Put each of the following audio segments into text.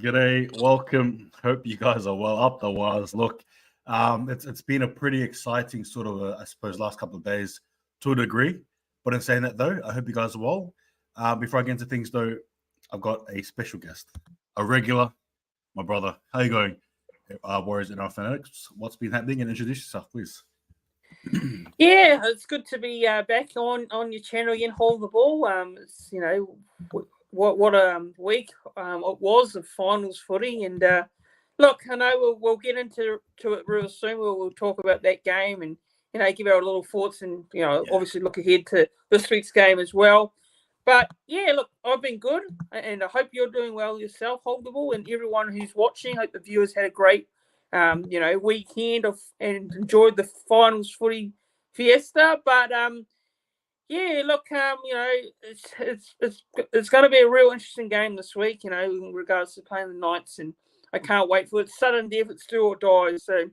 G'day, welcome. Hope you guys are well. Up the wires. Look, it's been a pretty exciting sort of, I suppose, last couple of days to a degree. But in saying that, though, I hope you guys are well. Before I get into things, though, I've got a special guest, a regular, my brother. How you going, Warriors and our Fanatics? What's been happening? And introduce yourself, please. Yeah, it's good to be back on your channel again. Hold the ball. It's, what a week it was of finals footy, and look, I know we'll get into it real soon. We'll talk about that game and give our little thoughts, and obviously look ahead to this week's game as well. But yeah, look, I've been good, and I hope you're doing well yourself, Hold the ball, and everyone who's watching. I hope the viewers had a great weekend and enjoyed the finals footy fiesta. But yeah, look, it's going to be a real interesting game this week, in regards to playing the Knights, and I can't wait for it. Sudden death, it's do or die. So,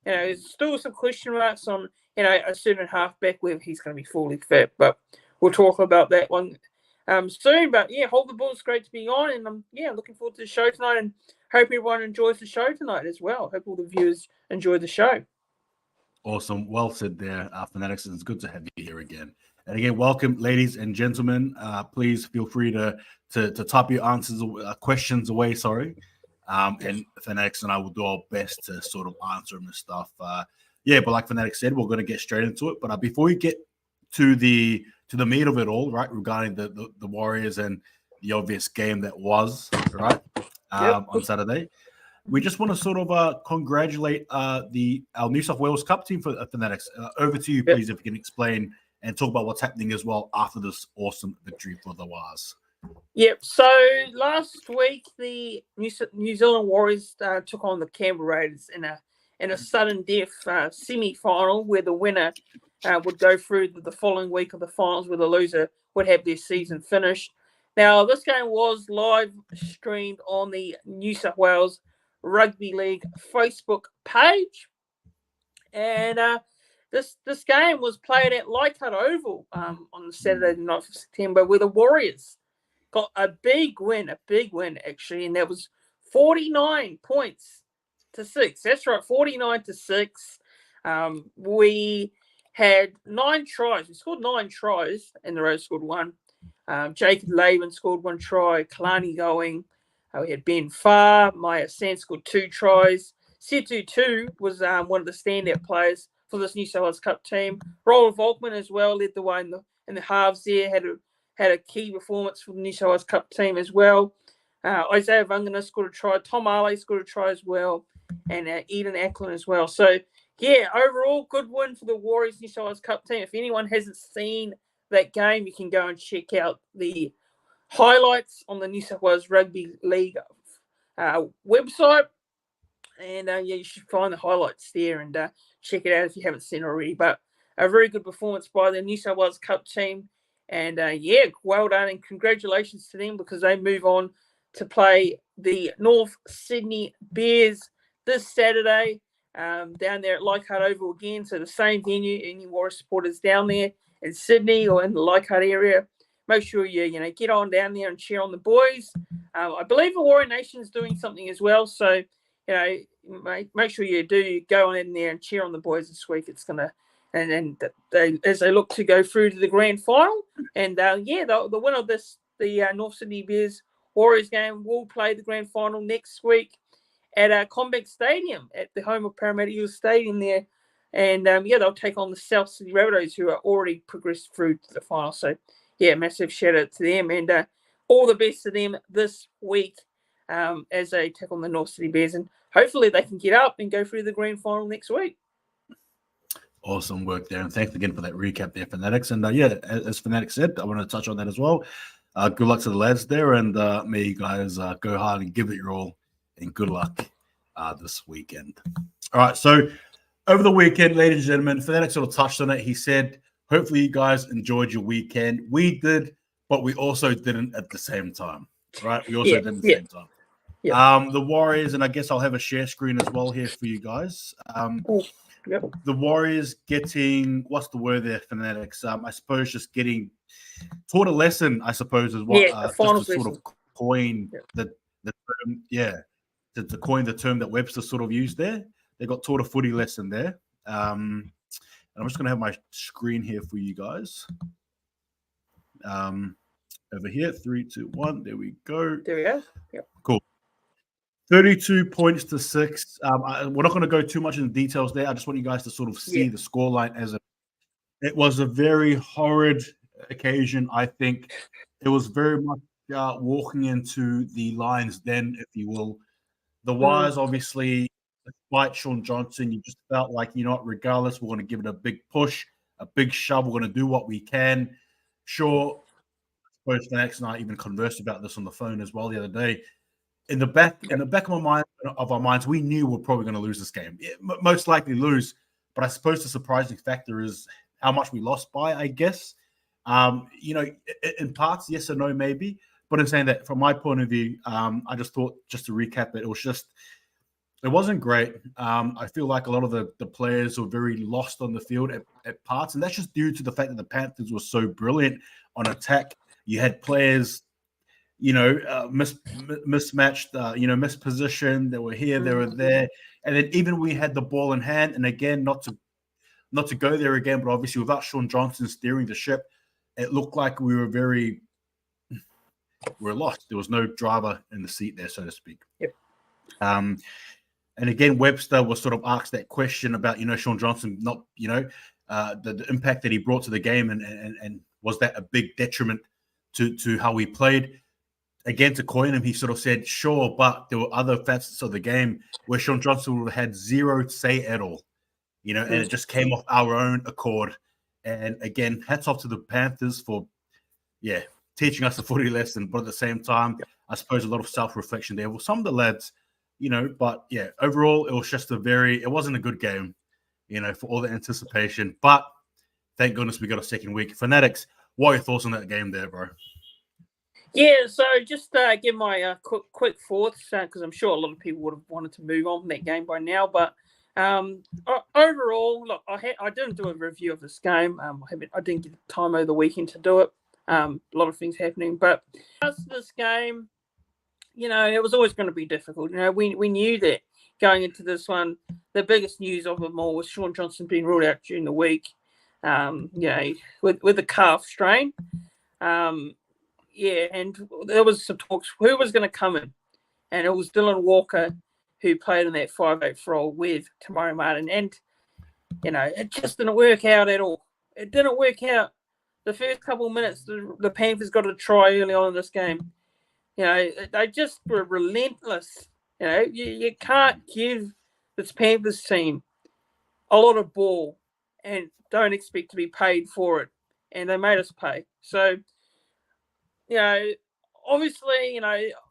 there's still some question marks on, a certain halfback, whether he's going to be fully fit, but we'll talk about that one soon. But yeah, Hold the ball. It's great to be on, and I'm looking forward to the show tonight, and hope everyone enjoys the show tonight as well. Hope all the viewers enjoy the show. Awesome. Well said there, Fanatics. It's good to have you here again. And again, welcome, ladies and gentlemen. Please feel free to type your questions away. And Fanatics and I will do our best to sort of answer them and stuff. But like Fanatics said, we're going to get straight into it. But before we get to the meat of it all, right, regarding the Warriors and the obvious game that was, right, on Saturday, we just want to sort of congratulate our New South Wales Cup team for Fanatics. Over to you, please, if you can explain and talk about what's happening as well after this awesome victory for the Wars. Yep. So last week, the New Zealand Warriors took on the Canberra Raiders in a sudden death semi-final, where the winner would go through the following week of the finals, where the loser would have their season finished. Now, this game was live streamed on the New South Wales Rugby League Facebook page, and this game was played at Leichhardt Oval on Saturday, the 9th of September, where the Warriors got a big win actually, and that was 49 points to 6. That's right, 49-6. We had 9 tries. We scored 9 tries, and the Raiders scored 1. Jacob Laban scored 1 try. Kalani going. We had Ben Farr. Maya Sand scored 2 tries. Setu 2 was one of the standout players for this New South Wales Cup team. Roland Volkman as well led the way in the halves there. Had a key performance for the New South Wales Cup team as well. Isaiah Vangana scored a try. Tom Ale scored a try as well. And Eden Ackland as well. So, yeah, overall, good win for the Warriors New South Wales Cup team. If anyone hasn't seen that game, you can go and check out the highlights on the New South Wales Rugby League website. And, you should find the highlights there and check it out if you haven't seen it already. But a very good performance by the New South Wales Cup team. And, well done and congratulations to them, because they move on to play the North Sydney Bears this Saturday down there at Leichhardt Oval again. So the same venue, any Warriors supporters down there in Sydney or in the Leichhardt area, make sure you get on down there and cheer on the boys. I believe the Warrior Nation is doing something as well. So, make sure you do go on in there and cheer on the boys this week. It's going to, and they, as they look to go through to the grand final. And, the winner of the North Sydney Bears Warriors game will play the grand final next week at Combank Stadium, at the home of Parramatta Eagles Stadium there. And, they'll take on the South Sydney Rabbitohs, who are already progressed through to the final. So, massive shout out to them. And all the best to them this week as they take on the North Sydney Bears. And hopefully they can get up and go through the grand final next week. Awesome work there. And thanks again for that recap there, Fanatics. And, as Fanatics said, I want to touch on that as well. Good luck to the lads there. And may you guys go hard and give it your all. And good luck this weekend. All right, so over the weekend, ladies and gentlemen, Fanatics sort of touched on it. He said, hopefully you guys enjoyed your weekend. We did, but we also didn't at the same time, right? We also didn't at the same time. Yeah. The Warriors, and I guess I'll have a share screen as well here for you guys. The Warriors getting, what's the word there, Fanatics? I suppose just getting taught a lesson, I suppose, is what just to sort of coin the to coin the term that Webster sort of used there. They got taught a footy lesson there. And I'm just going to have my screen here for you guys. Over here, 3, 2, 1. There we go. There we go. Yep. Cool. 32 points to 6. We're not going to go too much into details there. I just want you guys to sort of see the scoreline as it was a very horrid occasion. I think it was very much walking into the lion's den, if you will. The Wires, obviously, despite Sean Johnson, you just felt like, you know what, regardless, we're going to give it a big push, a big shove. We're going to do what we can. Sure, I suppose Fanatics and I even conversed about this on the phone as well the other day. In the back of our minds, we knew we're probably going to lose this game. Most likely lose, but I suppose the surprising factor is how much we lost by, I guess. In parts, yes or no, maybe. But in saying that, from my point of view, I just thought, just to recap it, it wasn't great. I feel like a lot of the players were very lost on the field at parts, and that's just due to the fact that the Panthers were so brilliant on attack. You had players, mismatched, mispositioned. They were here, they were there, and then even we had the ball in hand. And again, not to go there again, but obviously without Sean Johnson steering the ship, it looked like we were lost. There was no driver in the seat there, so to speak. Yep. And again, Webster was sort of asked that question about, Sean Johnson, not, the impact that he brought to the game, and was that a big detriment to how we played? Again, to coin him, he sort of said, sure, but there were other facets of the game where Sean Johnson would have had zero say at all, and it just came off our own accord. And again, hats off to the Panthers for, teaching us a footy lesson, but at the same time, I suppose a lot of self-reflection there with some of the lads, but overall, it was just it wasn't a good game, for all the anticipation, but thank goodness we got a second week. Fanatics, what are your thoughts on that game there, bro? Yeah, so just give my quick thoughts, because I'm sure a lot of people would have wanted to move on from that game by now. But overall, look, I didn't do a review of this game. I didn't get time over the weekend to do it. A lot of things happening, but as this game, it was always going to be difficult. We knew that going into this one, the biggest news of them all was Sean Johnson being ruled out during the week. With the calf strain. And there was some talks who was going to come in, and it was Dylan Walker who played in that 5'8" role with Tamari Martin, and it just didn't work out at all. It didn't work out. The first couple of minutes, the Panthers got a try early on in this game. They just were relentless. You can't give this Panthers team a lot of ball and don't expect to be paid for it, and they made us pay. So. Obviously,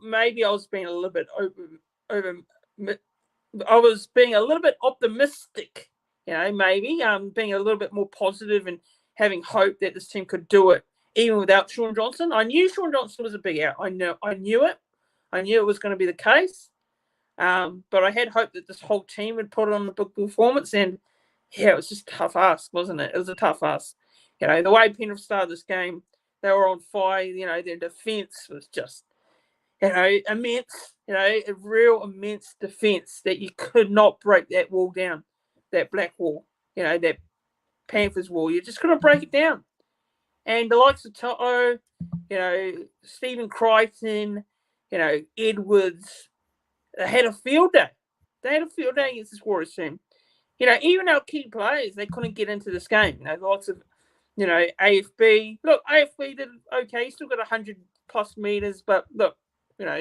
maybe I was being a little bit I was being a little bit optimistic, maybe being a little bit more positive and having hope that this team could do it even without Sean Johnson. I knew Sean Johnson was a big out. I knew it. I knew it was going to be the case. But I had hope that this whole team would put on the big performance, and it was just a tough ask, wasn't it? It was a tough ask. The way Penrith started this game, they were on fire. Their defense was just, immense. A real immense defense that you could not break that wall down, that black wall. That Panthers wall. You just couldn't break it down. And the likes of To'o, Stephen Crichton, Edwards, they had a field day. They had a field day against this Warriors team. Even our key players, they couldn't get into this game. Lots of AFB. Look, AFB did okay. He still got 100+ meters, but look,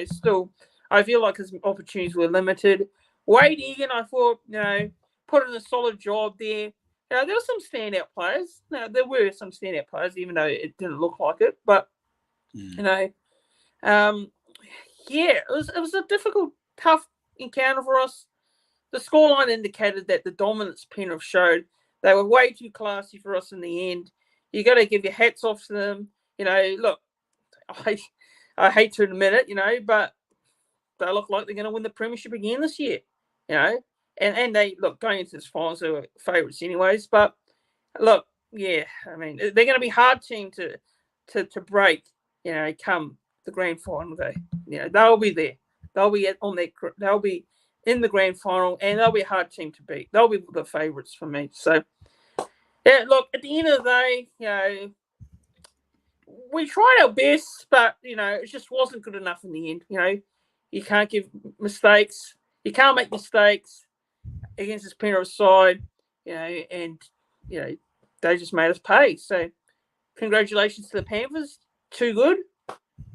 still, I feel like his opportunities were limited. Wade Egan, I thought, put in a solid job there. There were some standout players. There were some standout players, even though it didn't look like it. But it was a difficult, tough encounter for us. The scoreline indicated that the dominance Penrith showed, they were way too classy for us in the end. You got to give your hats off to them. Look, I hate to admit it, but they look like they're going to win the premiership again this year, And they, look, going into this finals, they were favourites anyways. But, look, they're going to be a hard team to break, come the grand final day. They'll be there. They'll be they'll be in the grand final, and they'll be a hard team to beat. They'll be the favourites for me. So, yeah, look, at the end of the day, we tried our best, but it just wasn't good enough in the end. You can't give mistakes. You can't make mistakes against this Penrith side, and they just made us pay. So, congratulations to the Panthers, too good,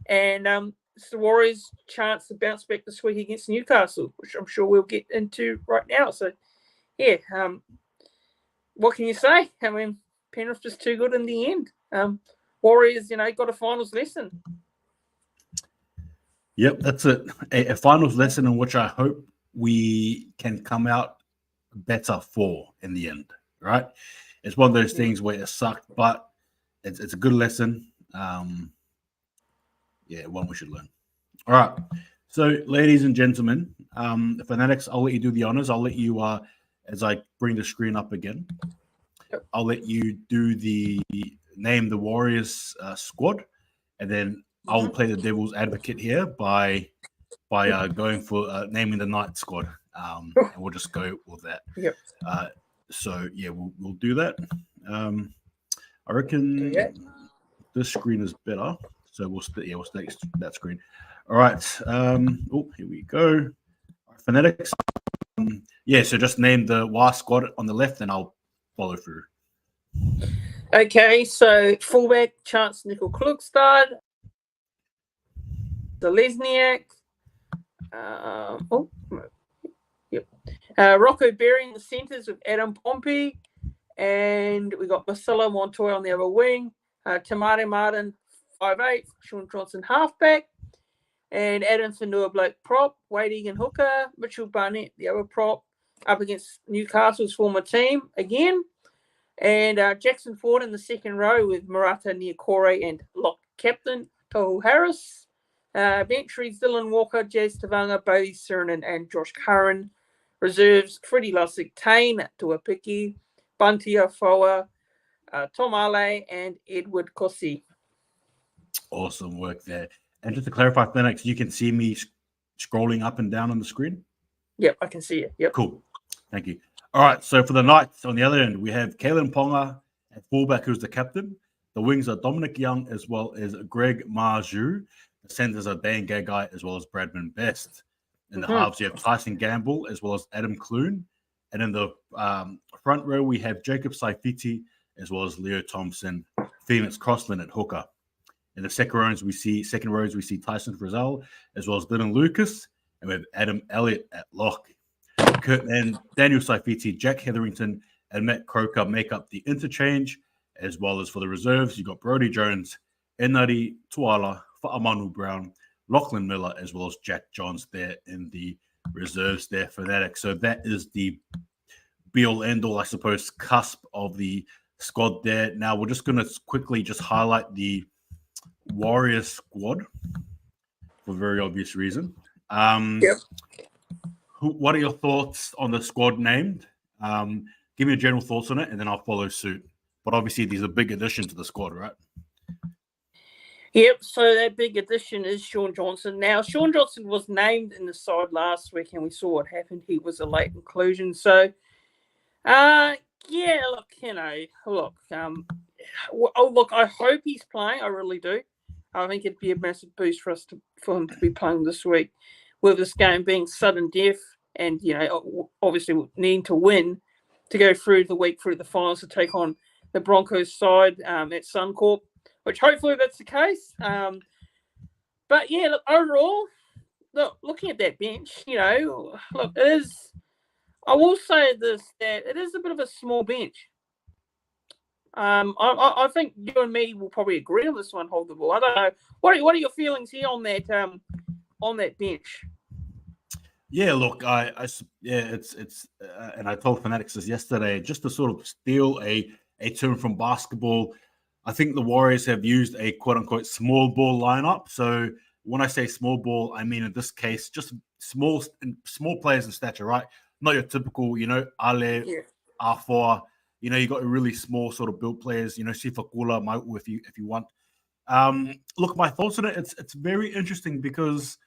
and it's the Warriors' chance to bounce back this week against Newcastle, which I'm sure we'll get into right now. So, yeah, what can you say? I mean, Penrith just too good in the end. Warriors, got a finals lesson. Yep, that's it. A finals lesson in which I hope we can come out better for in the end, right? It's one of those things where it sucked, but it's a good lesson. One we should learn. All right. So, ladies and gentlemen, Fanatics, I'll let you do the honors. I'll let you, as I bring the screen up again, I'll let you do the name the Warriors squad, and then I'll play the devil's advocate here by going for naming the Knight squad, and we'll just go with that. Yep. We'll do that. I reckon this screen is better, so we'll stay that screen. All right. Here we go. Fanatics. So just name the WA squad on the left, and I'll follow through. Okay, so fullback Chance Nickel-Klugstad, Lesniak, Rocco Berry in the centres with Adam Pompey, and we got Marcelo Montoya on the other wing, Tamari Martin 5'8", Sean Johnson halfback, and Adam Fanua-Blake prop, Wade Egan hooker, Mitchell Barnett the other prop, up against Newcastle's former team again. And Jackson Ford in the second row with Murata Niokore and lock captain Tohu Harris. Bench reads Dylan Walker, Jazz Tavanga, Bodie Sirenen, and Josh Curran. Reserves Freddie Lussick, Tane Tuapiki, Bunty Afoa, Tom Ale, and Edward Kossi. Awesome work there. And just to clarify, Phoenix, you can see me scrolling up and down on the screen? Yep, I can see it. Yep. Cool. Thank you. All right, so for the Knights, on the other end, we have Kalen Ponga at fullback, who's the captain. The wings are Dominic Young as well as Greg Marju. The centers are Dan Gagai as well as Bradman Best. In the halves, you have Tyson Gamble as well as Adam Clune. And in the front row, we have Jacob Saifiti as well as Leo Thompson, Phoenix Crossland at hooker. In the second rows, we see Tyson Frizzell as well as Dylan Lucas, and we have Adam Elliott at lock. And Daniel Saifiti, Jack Hetherington, and Matt Croker make up the interchange, as well as for the reserves, you've got Brodie Jones, Enari Tuala, Fa'amanu Brown, Lachlan Miller, as well as Jack Johns there in the reserves there, Fanatics. So that is the be-all, end-all, I suppose, cusp of the squad there. Now, we're just going to quickly just highlight the Warriors squad for very obvious reason. What are your thoughts on the squad named? Give me your general thoughts on it, and then I'll follow suit. But obviously, these are big additions to the squad, right? Yep, so that big addition is Sean Johnson. Now, Sean Johnson was named in the side last week, and we saw what happened. He was a late inclusion. So, I hope he's playing. I really do. I think it'd be a massive boost for him to be playing this week, with this game being sudden death and, obviously needing to win to go through the finals to take on the Broncos side at Suncorp, which hopefully that's the case. But, yeah, look, overall, looking at that bench, it is – I will say this, that it is a bit of a small bench. I think you and me will probably agree on this one, Hold the Ball. I don't know. What are your feelings here on that bench? Yeah, look, it's and I told Fanatics this yesterday, just to sort of steal a term from basketball. I think the Warriors have used a quote unquote small ball lineup. So when I say small ball, I mean in this case just small players in stature, right? Not your typical, Ale, R4. You got a really small sort of build players. Sifakula, Maiu, if you want. Look, my thoughts on it. It's very interesting because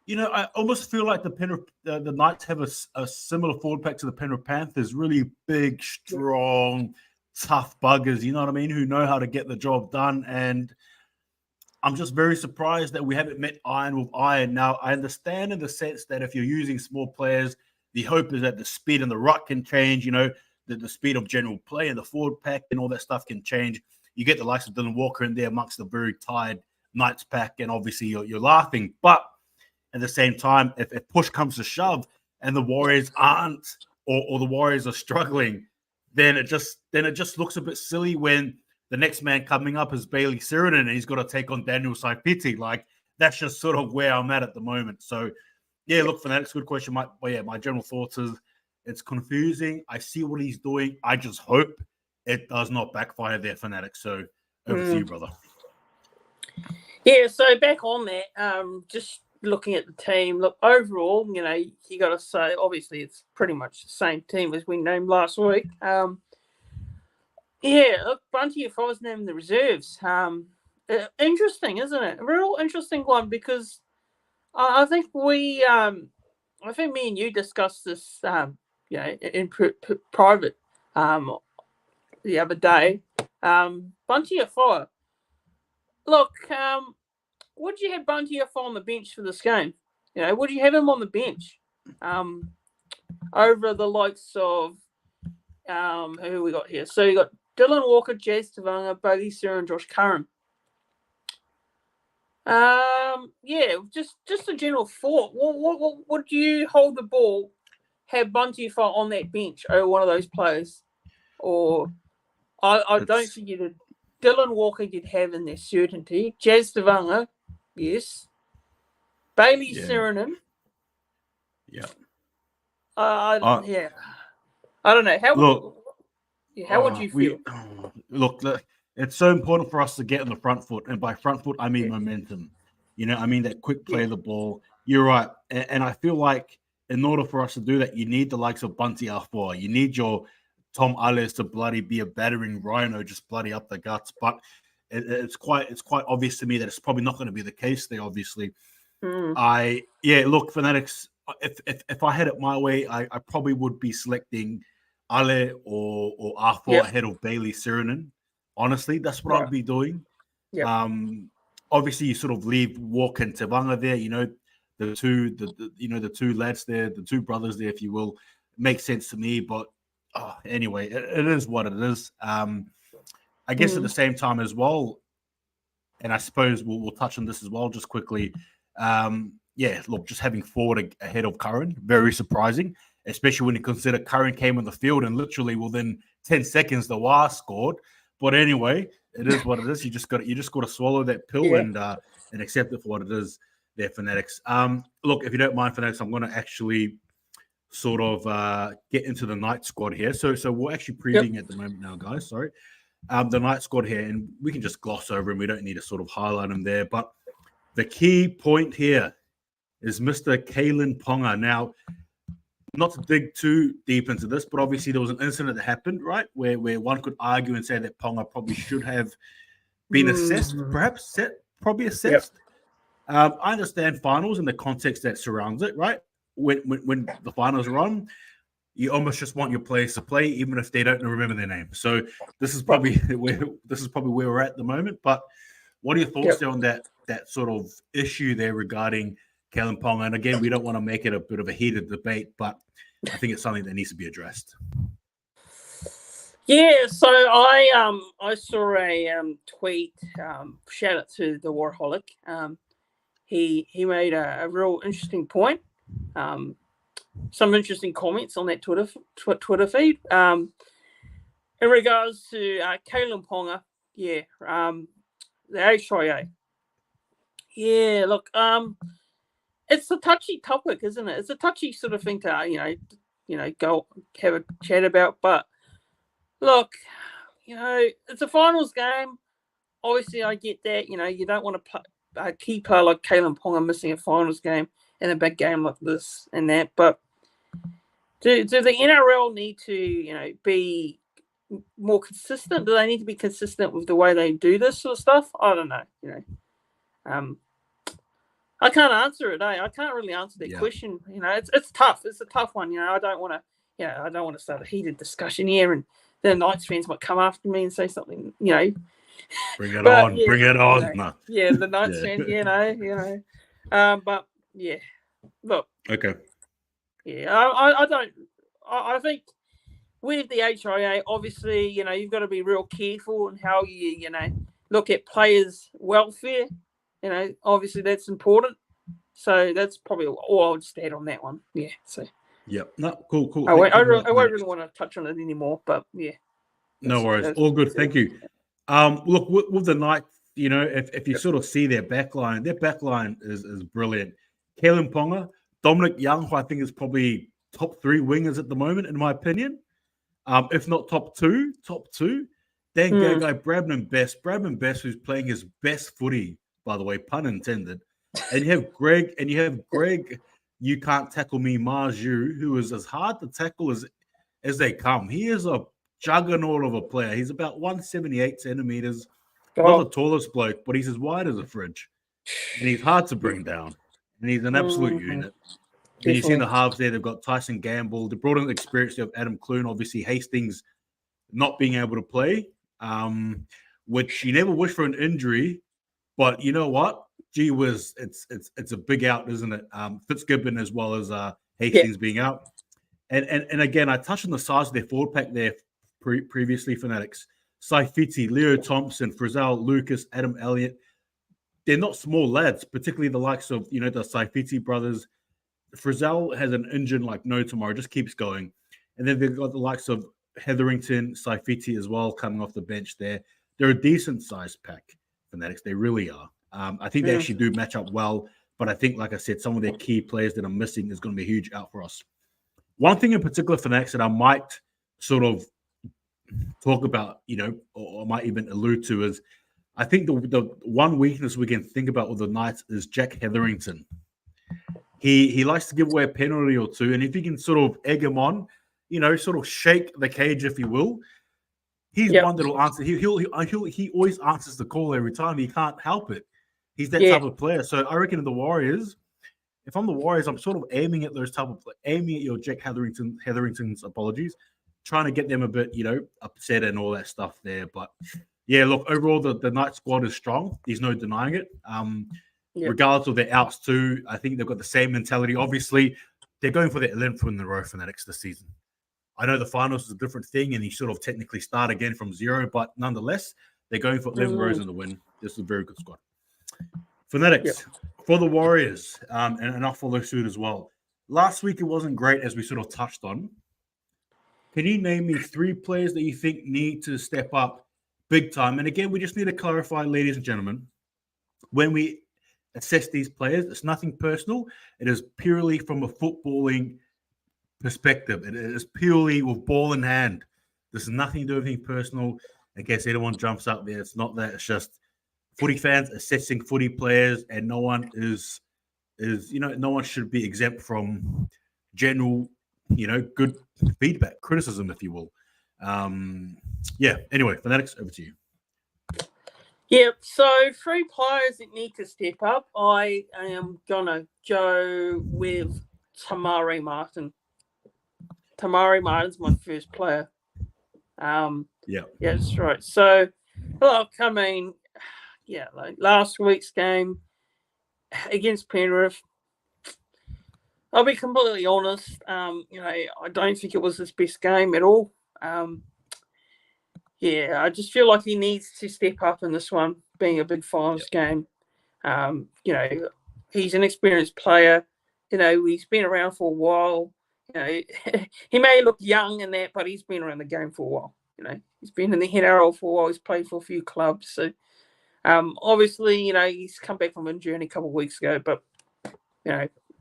I almost feel like the Knights have a similar forward pack to the Penrith Panthers. Really big, strong, tough buggers. You know what I mean? Who know how to get the job done. And I'm just very surprised that we haven't met iron with iron. Now, I understand in the sense that if you're using small players, the hope is that the speed and the ruck can change. The speed of general play and the forward pack and all that stuff can change. You get the likes of Dylan Walker in there amongst the very tired Knights pack, and obviously you're laughing. But at the same time, if push comes to shove and the Warriors aren't, or the Warriors are struggling, then it just looks a bit silly when the next man coming up is Bailey Sirenen and he's got to take on Daniel Saipiti. Like, that's just sort of where I'm at the moment. So, yeah, look, Fanatics, good question. My general thoughts is it's confusing. I see what he's doing. I just hope it does not backfire there, Fanatics. So, over to you, brother. Yeah, so back on that, just looking at the team, look, overall, you got to say, obviously, it's pretty much the same team as we named last week. Look, Bunty, if I was named the reserves, interesting, isn't it? A real interesting one, because I think me and you discussed this, in private, the other day. Bunty Afoa. Look, would you have Bunty Afoa on the bench for this game? Would you have him on the bench over the likes of who we got here? So you got Dylan Walker, Jazz Tavanga, Bailey Sir, and Josh Curran. Just a general thought. What would you hold the ball, have Bunty Afoa on that bench over one of those players? Or I don't think you'd. Dylan Walker you'd have in their certainty. Jazz Tavanga, yes. Bailey Sirenen. Yeah. I don't know. How would you feel? Look, it's so important for us to get on the front foot. And by front foot, I mean momentum. I mean that quick play of the ball. You're right. And I feel like in order for us to do that, you need the likes of Bunty Afoa. You need your Tom Alles to bloody be a battering rhino, just bloody up the guts. But it's quite obvious to me that it's probably not going to be the case there, obviously. Look, Fanatics, if I had it my way, I probably would be selecting Ale or Afoa ahead of Bailey Sirenen. Honestly, that's what I'd be doing. Obviously, you sort of leave Walker and Tavanga there. The two lads there, the two brothers there, if you will, makes sense to me. But anyway, it is what it is. I guess at the same time as well, and I suppose we'll touch on this as well just quickly. Look, just having Ford ahead of Curran, very surprising, especially when you consider Curran came on the field and literally within 10 seconds the War scored. But anyway, it is what it is. You just got to swallow that pill and accept it for what it is there, Fanatics. Look, if you don't mind, Fanatics, I'm going to actually sort of get into the Knight squad here. So we're actually previewing at the moment now, guys. Sorry. The Knight squad here, and we can just gloss over him. We don't need to sort of highlight him there. But the key point here is Mr. Kalen Ponga. Now, not to dig too deep into this, but obviously there was an incident that happened, right, where one could argue and say that Ponga probably should have been assessed, probably assessed. I understand finals and the context that surrounds it, right? When the finals are on, you almost just want your players to play, even if they don't remember their name. So this is probably where we're at the moment. But what are your thoughts there on that sort of issue there regarding Kalen Ponga? And again, we don't want to make it a bit of a heated debate, but I think it's something that needs to be addressed. Yeah, so I saw a tweet. Shout out to the Warholic. He made a real interesting point. Some interesting comments on that Twitter feed. In regards to Kalen Ponga, the HIA. Yeah, look, it's a touchy topic, isn't it? It's a touchy sort of thing to go have a chat about. But look, it's a finals game. Obviously, I get that. You don't want to play a key player like Kalen Ponga missing a finals game in a big game like this and that. But do the NRL need to be more consistent? Do they need to be consistent with the way they do this sort of stuff? I don't know. I can't answer it. I can't really answer that question. It's tough. It's a tough one. I don't want to start a heated discussion here, and the Knights fans might come after me and say something. Bring it on. Yeah, bring it on. No. Yeah, the Knights fans. But yeah, look. Okay. Yeah, I don't. I think with the HIA, obviously, you've got to be real careful in how you look at players' welfare. Obviously that's important. So that's probably all I'll just add on that one. Yeah. So. Yep. No. Cool. I won't really want to touch on it anymore, but yeah. No worries. All good. Thank you. Look, with the Knights, if you sort of see their backline is brilliant. Kalen Ponga, Dominic Young, who I think is probably top 3 wingers at the moment, in my opinion. If not top two. Then guy Bradman Best, who's playing his best footy, by the way, pun intended. And you have Greg, you can't tackle me, Marju, who is as hard to tackle as they come. He is a juggernaut of a player. He's about 178 centimeters. Not the tallest bloke, but he's as wide as a fridge. And he's hard to bring down. And he's an absolute unit. And you've seen the halves there. They've got Tyson Gamble. They brought in the experience of Adam Clune. Obviously, Hastings not being able to play, which you never wish for an injury. But you know what? Gee whiz, it's a big out, isn't it? Fitzgibbon as well as Hastings being out. And again, I touched on the size of their forward pack there previously, Fanatics. Saifiti, Leo Thompson, Frizzell, Lucas, Adam Elliott. They're not small lads, particularly the likes of, the Saifiti brothers. Frizzell has an engine like no tomorrow, just keeps going. And then they've got the likes of Hetherington, Saifiti as well coming off the bench there. They're a decent-sized pack, Fanatics. They really are. I think they actually do match up well. But I think, like I said, some of their key players that are missing is going to be a huge out for us. One thing in particular, Fanatics, that I might sort of talk about, or I might even allude to is I think the one weakness we can think about with the Knights is Jack Hetherington. He likes to give away a penalty or two, and if you can sort of egg him on, sort of shake the cage, if you will, he's one that'll answer. He always answers the call every time. He can't help it. He's that type of player. So I reckon in the Warriors, if I'm the Warriors, I'm sort of aiming at aiming at your Jack Hetherington's apologies, trying to get them a bit, upset and all that stuff there. But yeah, look, overall the Knight squad is strong. There's no denying it. Regardless of their outs too, I think they've got the same mentality. Obviously, they're going for their 11th win in a row, Fanatics, this season. I know the finals is a different thing, and you sort of technically start again from 0, but nonetheless, they're going for 11 rows in the win. This is a very good squad. Fanatics, for the Warriors, and I'll follow suit as well. Last week, it wasn't great, as we sort of touched on. Can you name me 3 players that you think need to step up big time? And again, we just need to clarify, ladies and gentlemen, when we assess these players, it's nothing personal. It is purely from a footballing perspective. It is purely with ball in hand. There's nothing to do with anything personal. In case anyone jumps up there, it's not that. It's just footy fans assessing footy players, and no one no one should be exempt from general, good feedback, criticism, if you will. Anyway, Fanatics, over to you. Yeah, so 3 players that need to step up. I am going to go with Tamari Martin. Tamari Martin's my first player. Yeah, that's right. So, look, I mean, like last week's game against Penrith, I'll be completely honest. I don't think it was his best game at all. I just feel like he needs to step up in this one, being a big finals game. He's an experienced player. He's been around for a while. He may look young in that, but he's been around the game for a while. He's been in the NRL for a while. He's played for a few clubs. So, obviously, he's come back from injury a couple of weeks ago. But,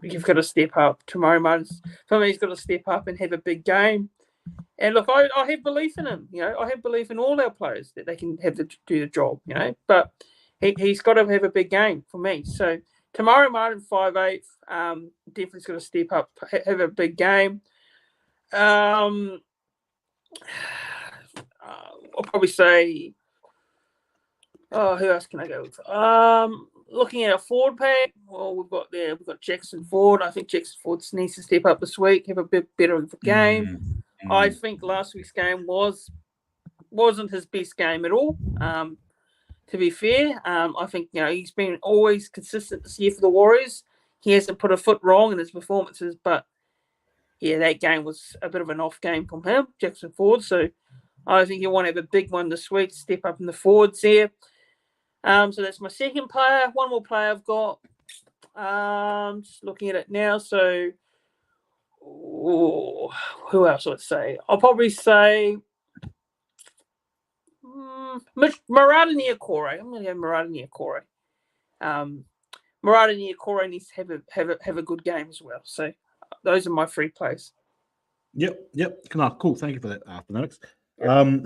you've got to step up. Tomorrow, Martin's, for me, he's got to step up and have a big game. And look, I have belief in him. I have belief in all our players that they can do the job. But he's got to have a big game for me. So tomorrow, Martin 5'8", definitely's got to step up, have a big game. I'll probably say, who else can I go with? looking at a forward pack, well, we've got Jackson Ford. I think Jackson Ford needs to step up this week, have a bit better of a game. I think last week's game wasn't his best game at all. To be fair, I think he's been always consistent this year for the Warriors. He hasn't put a foot wrong in his performances, but yeah, that game was a bit of an off game from him, Jackson Ford. So I think he'll want to have a big one this week, step up in the forwards there. So that's my second player. One more player I've got. Just looking at it now. So who else would I say? I'll probably say Murata Niokore. I'm going to go Murata Niokore. Murata Niokore needs to have a good game as well. So those are my 3 plays. Yep. Cool. Thank you for that, Fanatics.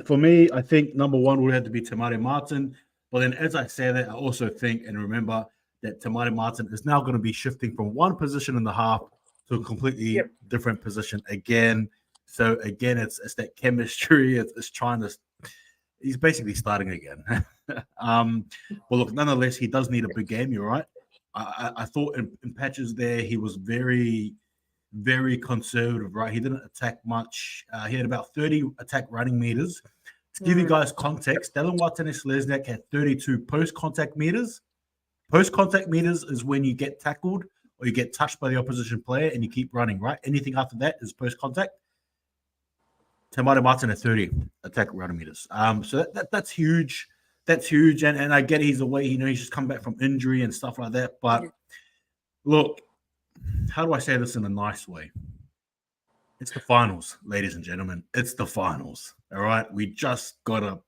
For me, I think number 1 would have to be Tamari Martin. But then as I say that, I also think and remember that Tamari Martin is now going to be shifting from one position in the half to a completely different position again. So again, it's that chemistry. It's trying to – he's basically starting again. Well, look, nonetheless, he does need a big game. You're right. I thought in patches there he was very – very conservative, right? He didn't attack much. He had about 30 attack running meters. To give you guys context, Dylan Watene-Selesniak had 32 post-contact meters. Post-contact meters is when you get tackled or you get touched by the opposition player and you keep running, right? Anything after that is post-contact. Tamari Martin had 30 attack running meters. So that's huge. That's huge. And I get he's away. He's just come back from injury and stuff like that. But look, how do I say this in a nice way? It's the finals, ladies and gentlemen. It's the finals. All right. We just gotta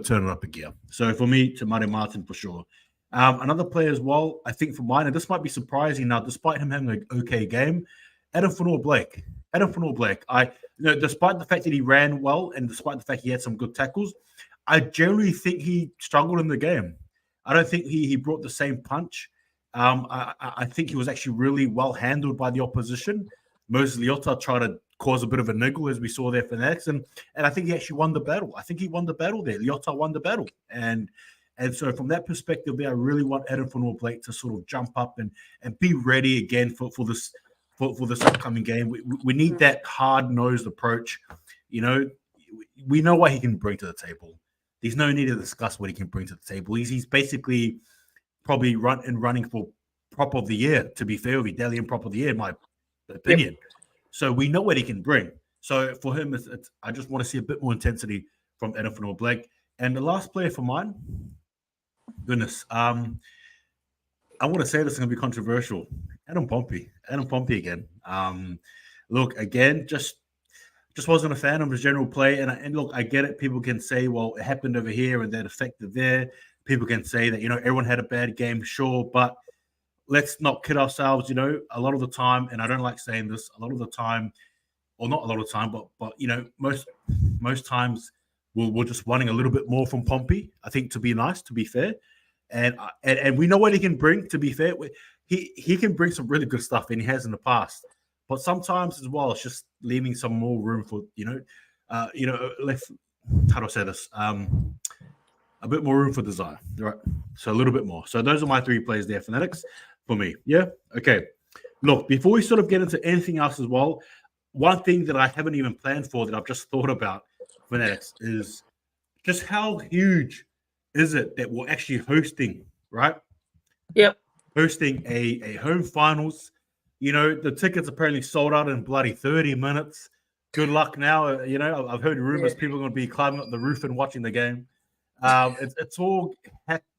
turn it up a gear. So for me, Tamari Martin for sure. Another player as well, I think for mine, and this might be surprising now, despite him having an okay game, Adam Fanua-Blake. Despite the fact that he ran well and despite the fact he had some good tackles, I generally think he struggled in the game. I don't think he brought the same punch. I think he was actually really well handled by the opposition. Moses Leota tried to cause a bit of a niggle, as we saw there for Fanatics, and I think he actually won the battle. I think he won the battle there. Leota won the battle, and so from that perspective, there, I really want Adam Fanua-Blake to sort of jump up and be ready again for this upcoming game. We need that hard-nosed approach. We know what he can bring to the table. There's no need to discuss what he can bring to the table. He's basically probably running for prop of the year, to be fair, with Dalian prop of the year, in my opinion. Yep. So we know what he can bring. So for him, I just want to see a bit more intensity from Adam Fanua-Blake. And the last player for mine, goodness, I want to say this is going to be controversial. Adam Pompey again. Look, again, just wasn't a fan of his general play. And look, I get it. People can say, well, it happened over here and that affected there. People can say that, everyone had a bad game, sure, but let's not kid ourselves. A lot of the time, and I don't like saying this, a lot of the time, or not a lot of the time, but most times we're just wanting a little bit more from Pompey. I think, to be nice, to be fair, and we know what he can bring. To be fair, he can bring some really good stuff, and he has in the past. But sometimes as well, it's just leaving some more room for how do I say this? A bit more room for desire, right? So a little bit more. So those are my 3 plays there, Fanatics, for me. Yeah? Okay. Look, before we sort of get into anything else as well, one thing that I haven't even planned for that I've just thought about, Fanatics, is just how huge is it that we're actually hosting, right? Yep. Hosting a home finals. The tickets apparently sold out in bloody 30 minutes. Good luck now. I've heard rumors people are going to be climbing up the roof and watching the game. It's all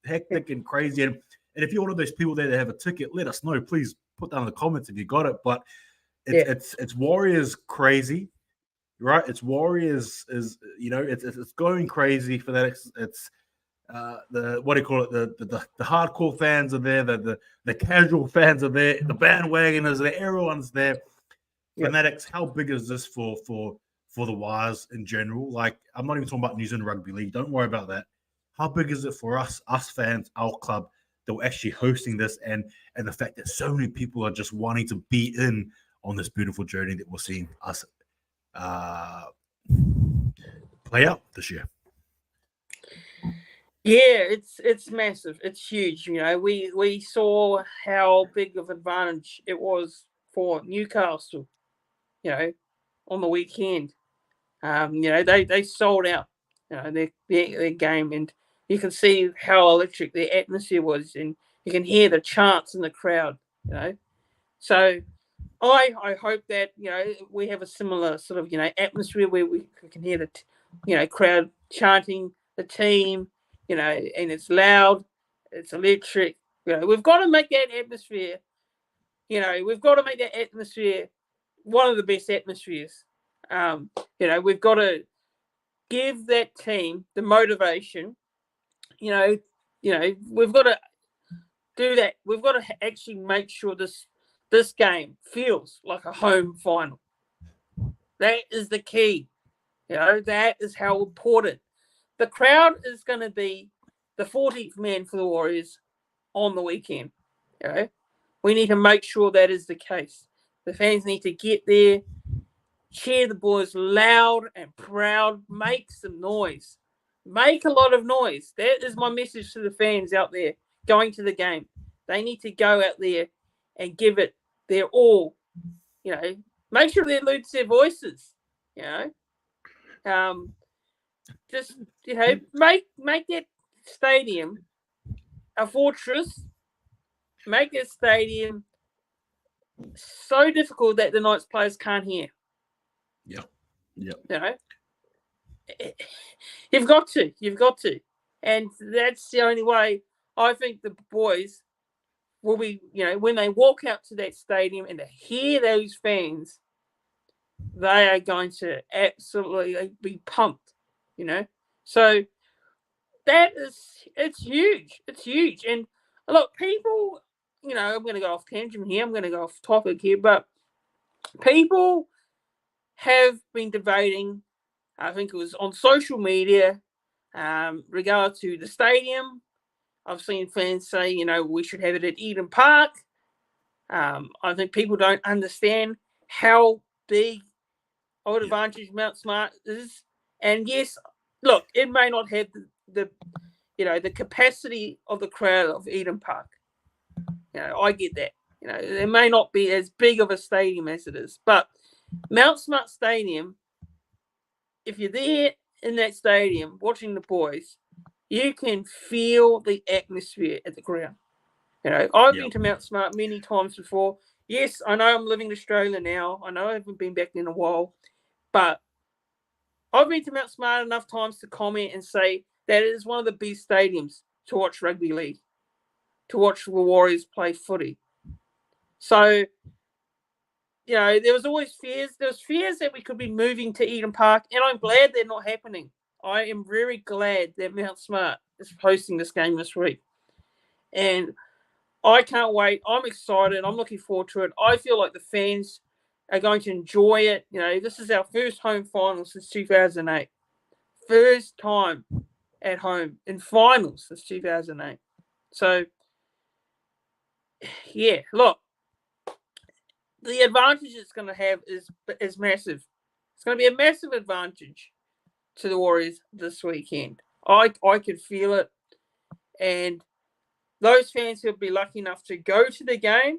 hectic and crazy. And if you're one of those people there that have a ticket, let us know. Please put down in the comments if you got it. But it's Warriors crazy, right? It's Warriors it's going crazy for that. It's the what do you call it? The hardcore fans are there. The casual fans are there. The bandwagoners are there. Everyone's there. Fanatics, how big is this for the Wires in general? Like, I'm not even talking about New Zealand Rugby League. Don't worry about that. How big is it for us fans, our club, that we're actually hosting this, and the fact that so many people are just wanting to be in on this beautiful journey that we're seeing us play out this year? Yeah, it's massive. It's huge. You know, we saw how big of advantage it was for Newcastle. You know, on the weekend. You know, they sold out. You know, their game, and you can see how electric their atmosphere was, and you can hear the chants in the crowd. You know, so I hope that we have a similar sort of atmosphere where we can hear the crowd chanting the team, and it's loud, it's electric. We've got to make that atmosphere. We've got to make that atmosphere one of the best atmospheres. We've got to give that team the motivation. We've got to do that. We've got to actually make sure this game feels like a home final. That is the key. That is how important. The crowd is going to be the 40th man for the Warriors on the weekend. We need to make sure that is the case. The fans need to get there, cheer the boys loud and proud, make some noise. Make a lot of noise. That is my message to the fans out there going to the game. They need to go out there and give it their all. Make sure they lose their voices. Just make that stadium a fortress. Make that stadium so difficult that the Knights players can't hear. Yeah. You've got to, and that's the only way. I think the boys will be, when they walk out to that stadium and they hear those fans, they are going to absolutely be pumped, So it's huge. It's huge. And look, people, I'm going to go off tangent here. I'm going to go off topic here, but people have been debating, I think it was on social media, regard to the stadium. I've seen fans say, we should have it at Eden Park. I think people don't understand how big of an advantage Mount Smart is. And yes, look, it may not have the capacity of the crowd of Eden Park. I get that. It may not be as big of a stadium as it is, but Mount Smart Stadium, if you're there in that stadium watching the boys, you can feel the atmosphere at the ground. I've been to Mount Smart many times before. Yes, I know I'm living in Australia now. I know I haven't been back in a while, but I've been to Mount Smart enough times to comment and say that it is one of the best stadiums to watch rugby league, to watch the Warriors play footy. So, there was always fears. There was fears that we could be moving to Eden Park, and I'm glad they're not happening. I am very glad that Mount Smart is hosting this game this week. And I can't wait. I'm excited. I'm looking forward to it. I feel like the fans are going to enjoy it. This is our first home final since 2008. First time at home in finals since 2008. So, yeah, look, the advantage it's going to have is massive. It's going to be a massive advantage to the Warriors this weekend. I could feel it. And those fans who'll be lucky enough to go to the game,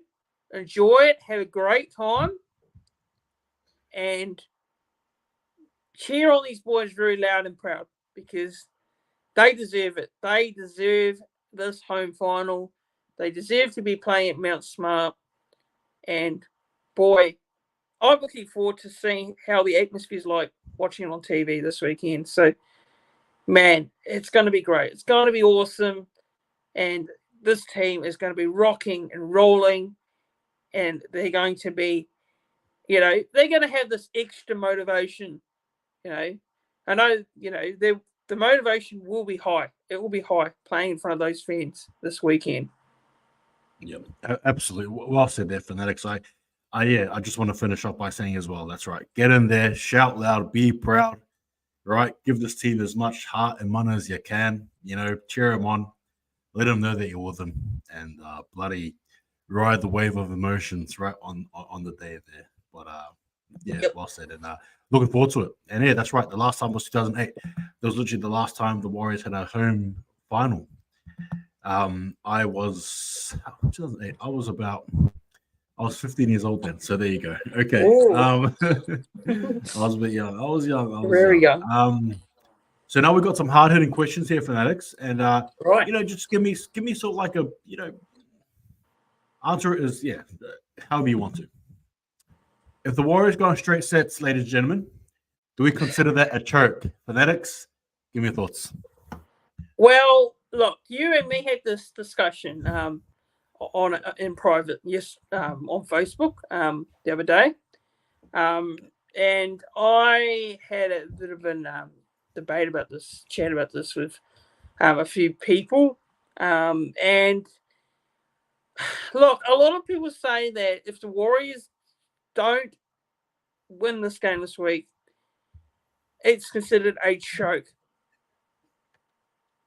enjoy it, have a great time, and cheer on these boys very loud and proud because they deserve it. They deserve this home final. They deserve to be playing at Mount Smart. And boy, I'm looking forward to seeing how the atmosphere is like watching it on TV this weekend. So, man, it's going to be great. It's going to be awesome. And this team is going to be rocking and rolling. And they're going to be, they're going to have this extra motivation. I know, the motivation will be high. It will be high playing in front of those fans this weekend. Yep, absolutely. Well said there, Fanatics. I just want to finish up by saying as well, that's right. Get in there, shout loud, be proud, right? Give this team as much heart and money as you can. Cheer them on, let them know that you're with them, and bloody ride the wave of emotions right on the day there. But well said, and looking forward to it. And yeah, that's right. The last time was 2008. That was literally the last time the Warriors had a home final. I was 2008. I was 15 years old then. So there you go. Okay. I was a bit young. I was young. Very young. So now we've got some hard hitting questions here, Fanatics, and Right. just give me sort of like a answer it is however you want to. If the Warriors go on straight sets, ladies and gentlemen, do we consider that a choke? Fanatics, give me your thoughts. Well, look, you and me had this discussion in private, on Facebook the other day, and I had a bit of a chat about this with a few people, and look, a lot of people say that if the Warriors don't win this game this week, it's considered a choke.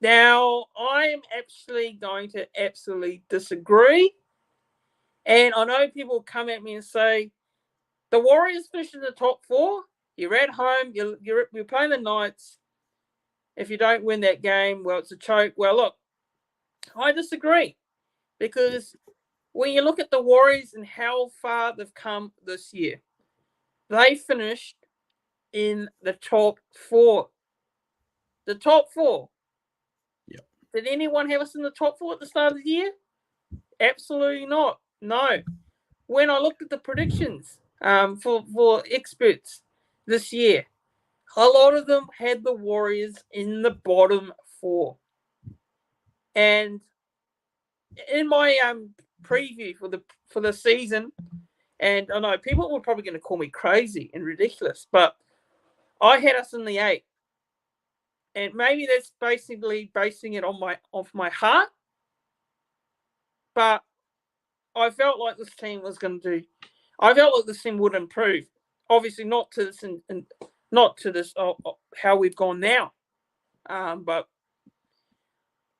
Now, I am actually going to absolutely disagree. And I know people come at me and say, the Warriors finish in the top 4. You're at home. You're playing the Knights. If you don't win that game, well, it's a choke. Well, look, I disagree. Because when you look at the Warriors and how far they've come this year, they finished in the top 4. The top 4. Yep. Did anyone have us in the top 4 at the start of the year? Absolutely not. No. When I looked at the predictions for experts this year, a lot of them had the Warriors in the bottom 4. And in my preview for the season, and I know people were probably going to call me crazy and ridiculous, but I had us in the 8. And maybe that's basically basing it off my heart. But I felt like this team was going to do. I felt like this team would improve. Obviously, not to this and not to this how we've gone now. But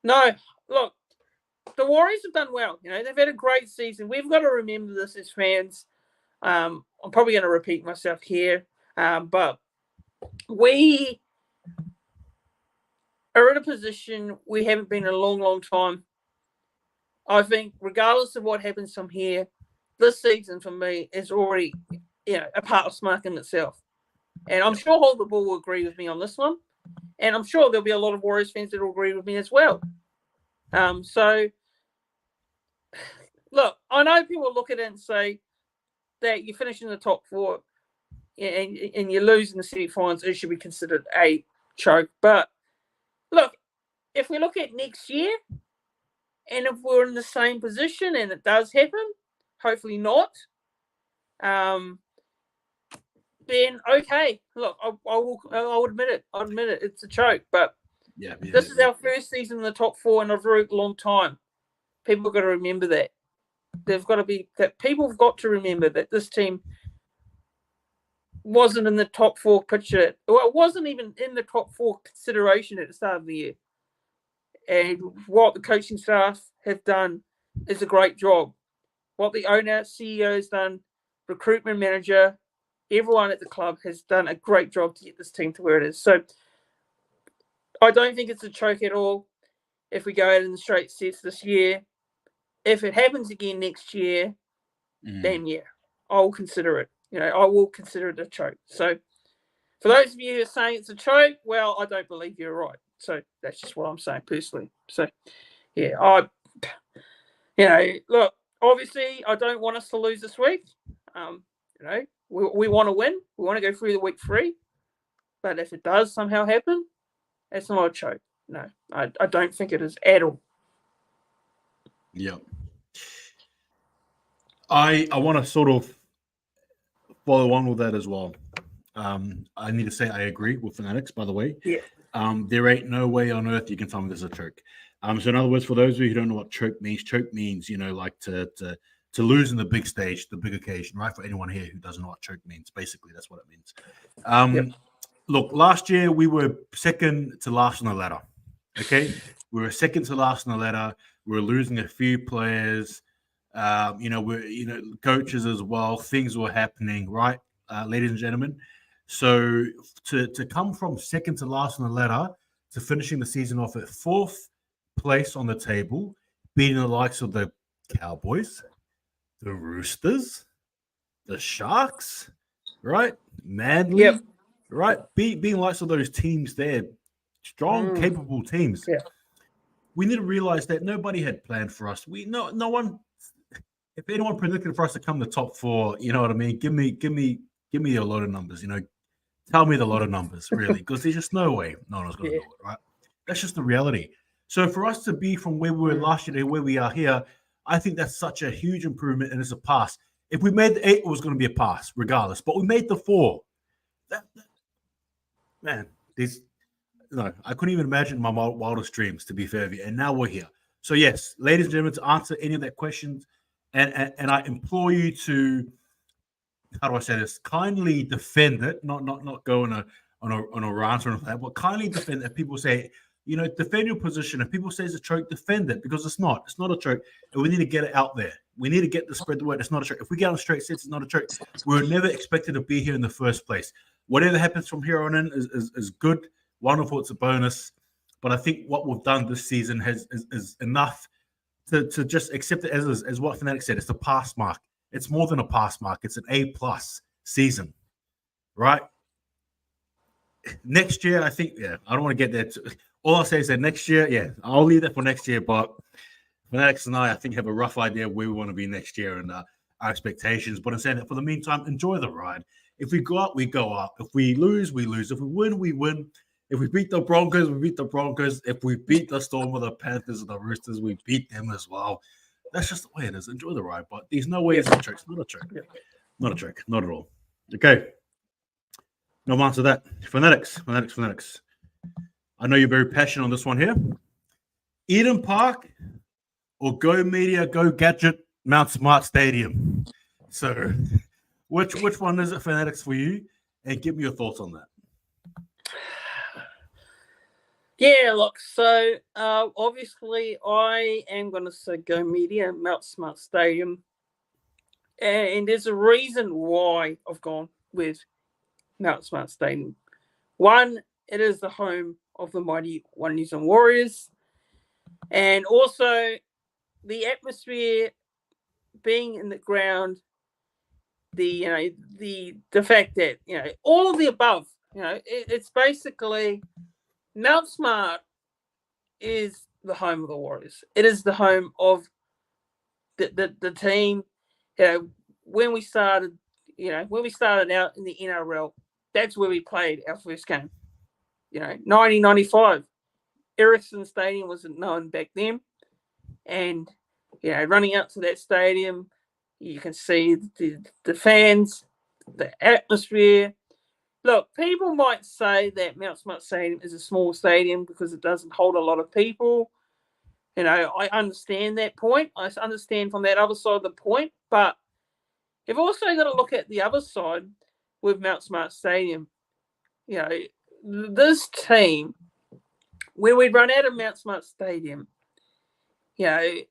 no, look, the Warriors have done well. They've had a great season. We've got to remember this as fans. I'm probably going to repeat myself here, but we are in a position we haven't been in a long, long time. I think regardless of what happens from here, this season for me is already, a part of Smark in itself. And I'm sure Hold the Ball will agree with me on this one. And I'm sure there'll be a lot of Warriors fans that will agree with me as well. So, look, I know people look at it and say that you finish in the top 4 and you lose in the semi-finals, it should be considered a choke. But look, if we look at next year, and if we're in the same position and it does happen, hopefully not, then okay. Look, I'll admit it. I'll admit it. It's a choke. But this is our first season in the top 4 in a very long time. People have got to remember that. People have got to remember that this team wasn't in the top 4 picture. Well, it wasn't even in the top 4 consideration at the start of the year. And what the coaching staff have done is a great job. What the owner, CEO has done, recruitment manager, everyone at the club has done a great job to get this team to where it is. So I don't think it's a choke at all if we go out in the straight sets this year. If it happens again next year, then I will consider it. I will consider it a choke. So for those of you who are saying it's a choke, well, I don't believe you're right. So that's just what I'm saying personally. So, look, obviously I don't want us to lose this week. We want to win. We want to go through the week 3. But if it does somehow happen, it's not a choke. No, I don't think it is at all. Yeah. I want to sort of follow on with that as well. I need to say I agree with Fanatics, by the way. Yeah. There ain't no way on earth you can tell me this is a choke. So in other words, for those of you who don't know what choke means like to lose in the big stage, the big occasion, right? For anyone here who doesn't know what choke means, basically that's what it means. Look, last year we were second to last on the ladder. Okay, we were second to last on the ladder. We were losing a few players. We're coaches as well. Things were happening, right, ladies and gentlemen. So to come from second to last on the ladder to finishing the season off at 4th place on the table, beating the likes of the Cowboys, the Roosters, the Sharks, right? Manly, Yep. right? Being likes of those teams there, strong, capable teams. Yeah. We need to realize that nobody had planned for us. No one. If anyone predicted for us to come to the top four, you know what I mean. Give me a lot of numbers. Tell me the lot of numbers, really, because there's just no way no one's going to do it, right? That's just the reality. So for us to be from where we were last year to where we are here, I think that's such a huge improvement, and it's a pass. If we made the 8, it was going to be a pass, regardless. But we made the 4. Man, I couldn't even imagine my wildest dreams, to be fair with you. And now we're here. So yes, ladies and gentlemen, to answer any of that questions, and I implore you to, how do I say this? Kindly defend it, not go on a rant or anything, but kindly defend it. People say, defend your position. If people say it's a choke, defend it, because it's not. It's not a choke, and we need to get it out there. We need to get the spread the word. It's not a choke. If we get on straight sets, it's not a choke. We were never expected to be here in the first place. Whatever happens from here on in is good, wonderful. It's a bonus, but I think what we've done this season is enough to just accept it as what Fanatics said. It's a pass mark. It's more than a pass mark. It's an A+ season, right? Next year, I think, I don't want to get there. All I'll say is that next year, I'll leave that for next year. But Fanatics and I think, have a rough idea where we want to be next year and our expectations. But I'm saying that for the meantime, enjoy the ride. If we go up, we go up. If we lose, we lose. If we win, we win. If we beat the Broncos, we beat the Broncos. If we beat the Storm or the Panthers or the Roosters, we beat them as well. That's just the way it is. Enjoy the ride. But there's no way it's a trick. It's not a trick. Not a trick. Not at all. Okay. No answer to that. Fanatics. I know you're very passionate on this one here. Eden Park or Go Media, Go Gadget, Mount Smart Stadium. So which one is it, Fanatics, for you? And give me your thoughts on that. Yeah, look, so obviously I am going to say Go Media, Mount Smart Stadium. And there's a reason why I've gone with Mount Smart Stadium. One, it is the home of the mighty One New Zealand Warriors. And also the atmosphere being in the ground, the fact that, all of the above, it's basically Mount Smart is the home of the Warriors. It is the home of the team. When we started out in the NRL, that's where we played our first game. 1995. Ericsson Stadium wasn't known back then. And, running out to that stadium, you can see the fans, the atmosphere. Look, people might say that Mount Smart Stadium is a small stadium because it doesn't hold a lot of people. I understand that point. I understand from that other side of the point. But you've also got to look at the other side with Mount Smart Stadium. This team, when we run out of Mount Smart Stadium, the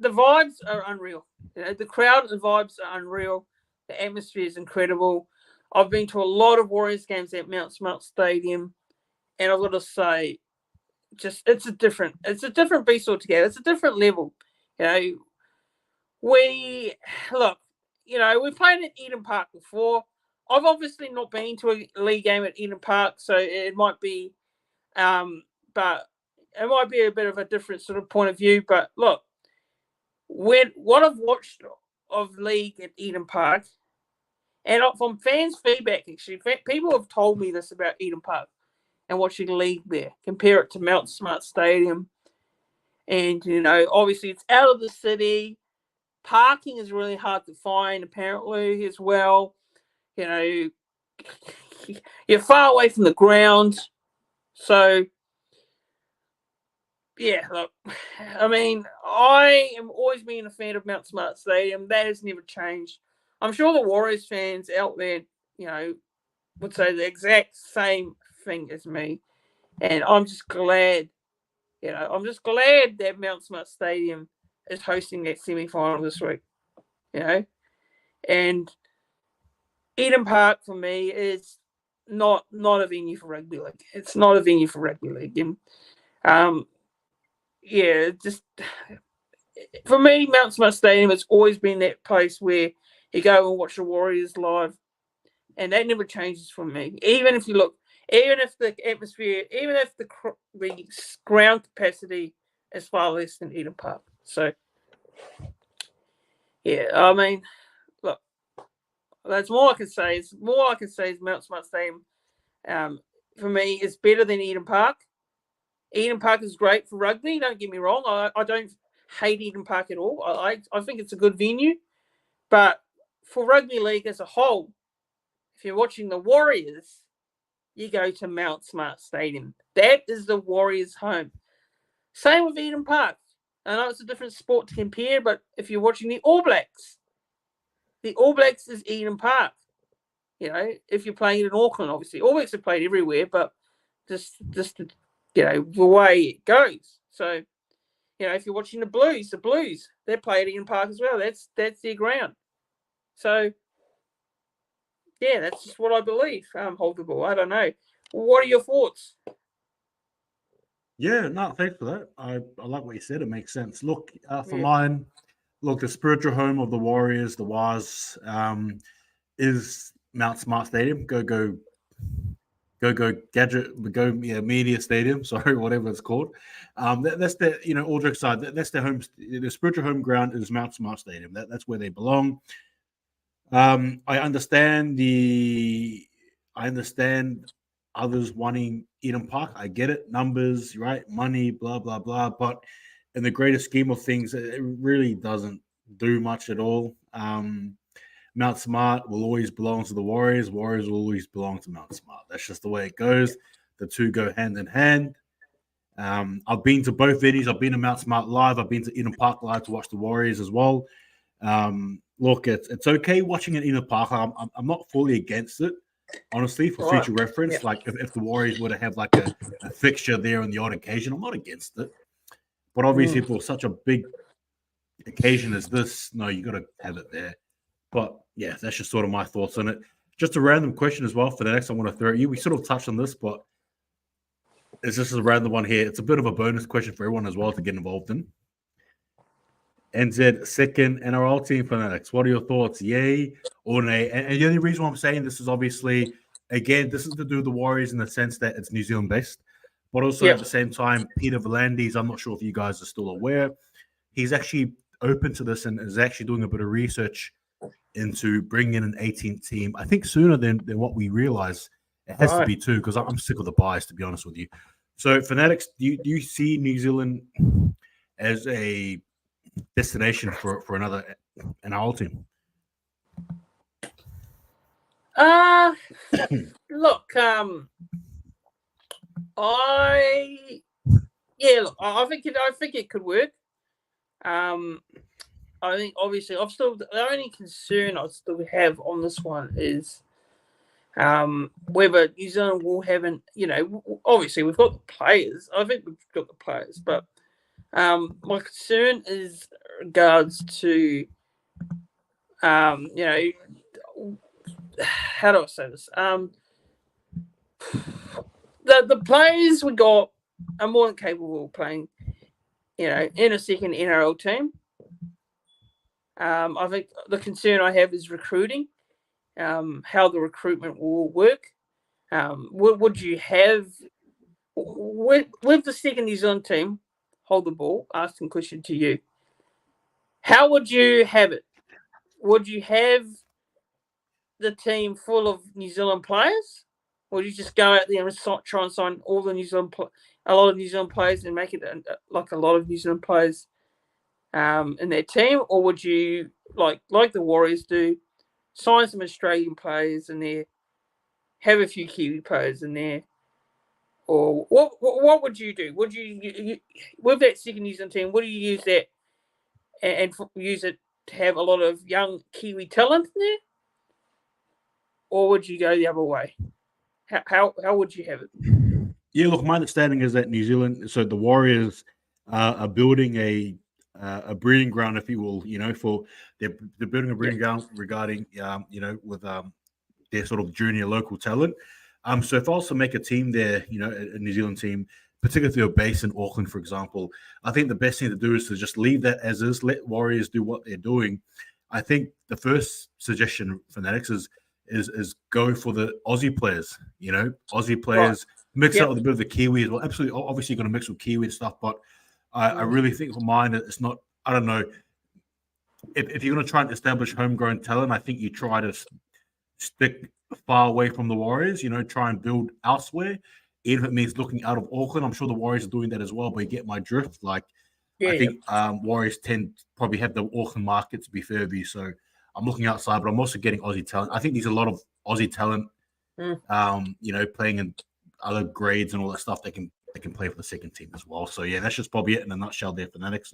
vibes are unreal. The crowd and the vibes are unreal. The atmosphere is incredible. I've been to a lot of Warriors games at Mount Smart Stadium, and I've got to say, it's a different beast altogether. It's a different level. We played at Eden Park before. I've obviously not been to a league game at Eden Park, so it might be, but it might be a bit of a different sort of point of view. But look, what I've watched of league at Eden Park, and from fans' feedback, actually, people have told me this about Eden Park and watching league there. Compare it to Mount Smart Stadium, and obviously it's out of the city. Parking is really hard to find, apparently, as well. You're far away from the ground. So, yeah, look, I mean, I am always been a fan of Mount Smart Stadium. That has never changed. I'm sure the Warriors fans out there, would say the exact same thing as me. And I'm just glad, that Mount Smart Stadium is hosting that semi-final this week. And Eden Park for me is not a venue for rugby league. It's not a venue for rugby league. And yeah, just for me, Mount Smart Stadium has always been that place where you go and watch the Warriors live, and that never changes for me. Even if you look, even if the atmosphere, even if the ground capacity is far less than Eden Park. So, yeah, I mean, look, that's more I can say. Is more I can say is Mount Smart Stadium, for me, is better than Eden Park. Eden Park is great for rugby. Don't get me wrong. I don't hate Eden Park at all. I think it's a good venue. But for rugby league as a whole, if you're watching the Warriors, you go to Mount Smart Stadium. That is the Warriors' home. Same with Eden Park. I know it's a different sport to compare, but if you're watching the All Blacks is Eden Park. You know, if you're playing it in Auckland, obviously. All Blacks have played everywhere, but just the way it goes. So, if you're watching the Blues, they play at Eden Park as well. That's their ground. So, yeah, that's just what I believe. Hold the ball. I don't know. What are your thoughts? Yeah, no, thanks for that. I like what you said. It makes sense. Look, for mine, the spiritual home of the Warriors, the Waz, is Mount Smart Stadium. Go gadget, media stadium. Sorry, whatever it's called. That's their, all jokes aside, that's their home. The spiritual home ground is Mount Smart Stadium. That's where they belong. I understand others wanting Eden Park. I get it, numbers, right, money, blah blah blah. But in the greater scheme of things, it really doesn't do much at all. Mount Smart will always belong to the Warriors. Warriors will always belong to Mount Smart. That's just the way it goes. The two go hand in hand. I've been to both venues. I've been to Mount Smart live. I've been to Eden Park live to watch the Warriors as well. Look, it's okay watching it in the park. I'm not fully against it, honestly, for future reference. Yeah. Like if the Warriors were to have like a fixture there on the odd occasion, I'm not against it. But obviously, for such a big occasion as this, no, you got to have it there. But yeah, that's just sort of my thoughts on it. Just a random question as well for the next I want to throw at you. We sort of touched on this, but it's just a random one here. It's a bit of a bonus question for everyone as well to get involved in. NZ second NRL team Fanatics. What are your thoughts? Yay or nay? And the only reason why I'm saying this is obviously, again, this is to do with the Warriors in the sense that it's New Zealand based, but also at the same time, Peter V'landys, I'm not sure if you guys are still aware, he's actually open to this and is actually doing a bit of research into bringing in an 18th team. I think sooner than what we realize. It has to be too, because I'm sick of the bias, to be honest with you. So Fanatics, do you see New Zealand as a destination for another NRL team? Look, I think it could work. I think obviously the only concern I still have on this one is whether New Zealand will have obviously we've got the players. I think we've got the players, but my concern is regards to how do I say this? The players we got are more than capable of playing, in a second NRL team. I think the concern I have is recruiting, how the recruitment will work. Would you have with the second New Zealand team? Hold the ball. Asking question to you. How would you have it? Would you have the team full of New Zealand players, or would you just go out there and try and sign all the a lot of New Zealand players and make it like a lot of New Zealand players in their team, or would you like the Warriors do, sign some Australian players in there, have a few Kiwi players in there, or what would you do? Would you with that second New Zealand team? Would you use that and use it to have a lot of young Kiwi talent in there, or would you go the other way? How would you have it? Yeah, look, my understanding is that New Zealand, so the Warriors are building a breeding ground, if you will, for they're building a breeding ground regarding, with their sort of junior local talent. So if I was to make a team there, a New Zealand team, particularly if you're based in Auckland, for example, I think the best thing to do is to just leave that as is, let Warriors do what they're doing. I think the first suggestion, Fanatics, is go for the Aussie players, Aussie players, mix up with a bit of the Kiwi as well. Absolutely, obviously you're going to mix with Kiwi and stuff, but I really think for mine, it's not, I don't know, if you're going to try and establish homegrown talent, I think you try to stick far away from the Warriors, try and build elsewhere, even if it means looking out of Auckland. I'm sure the Warriors are doing that as well, but you get my drift. Like, I think Warriors tend to probably have the Auckland market, to be fair with you, so I'm looking outside, but I'm also getting Aussie talent. I think there's a lot of Aussie talent, playing in other grades and all that stuff. They can play for the second team as well. So yeah, that's just probably it in a nutshell there, Fanatics.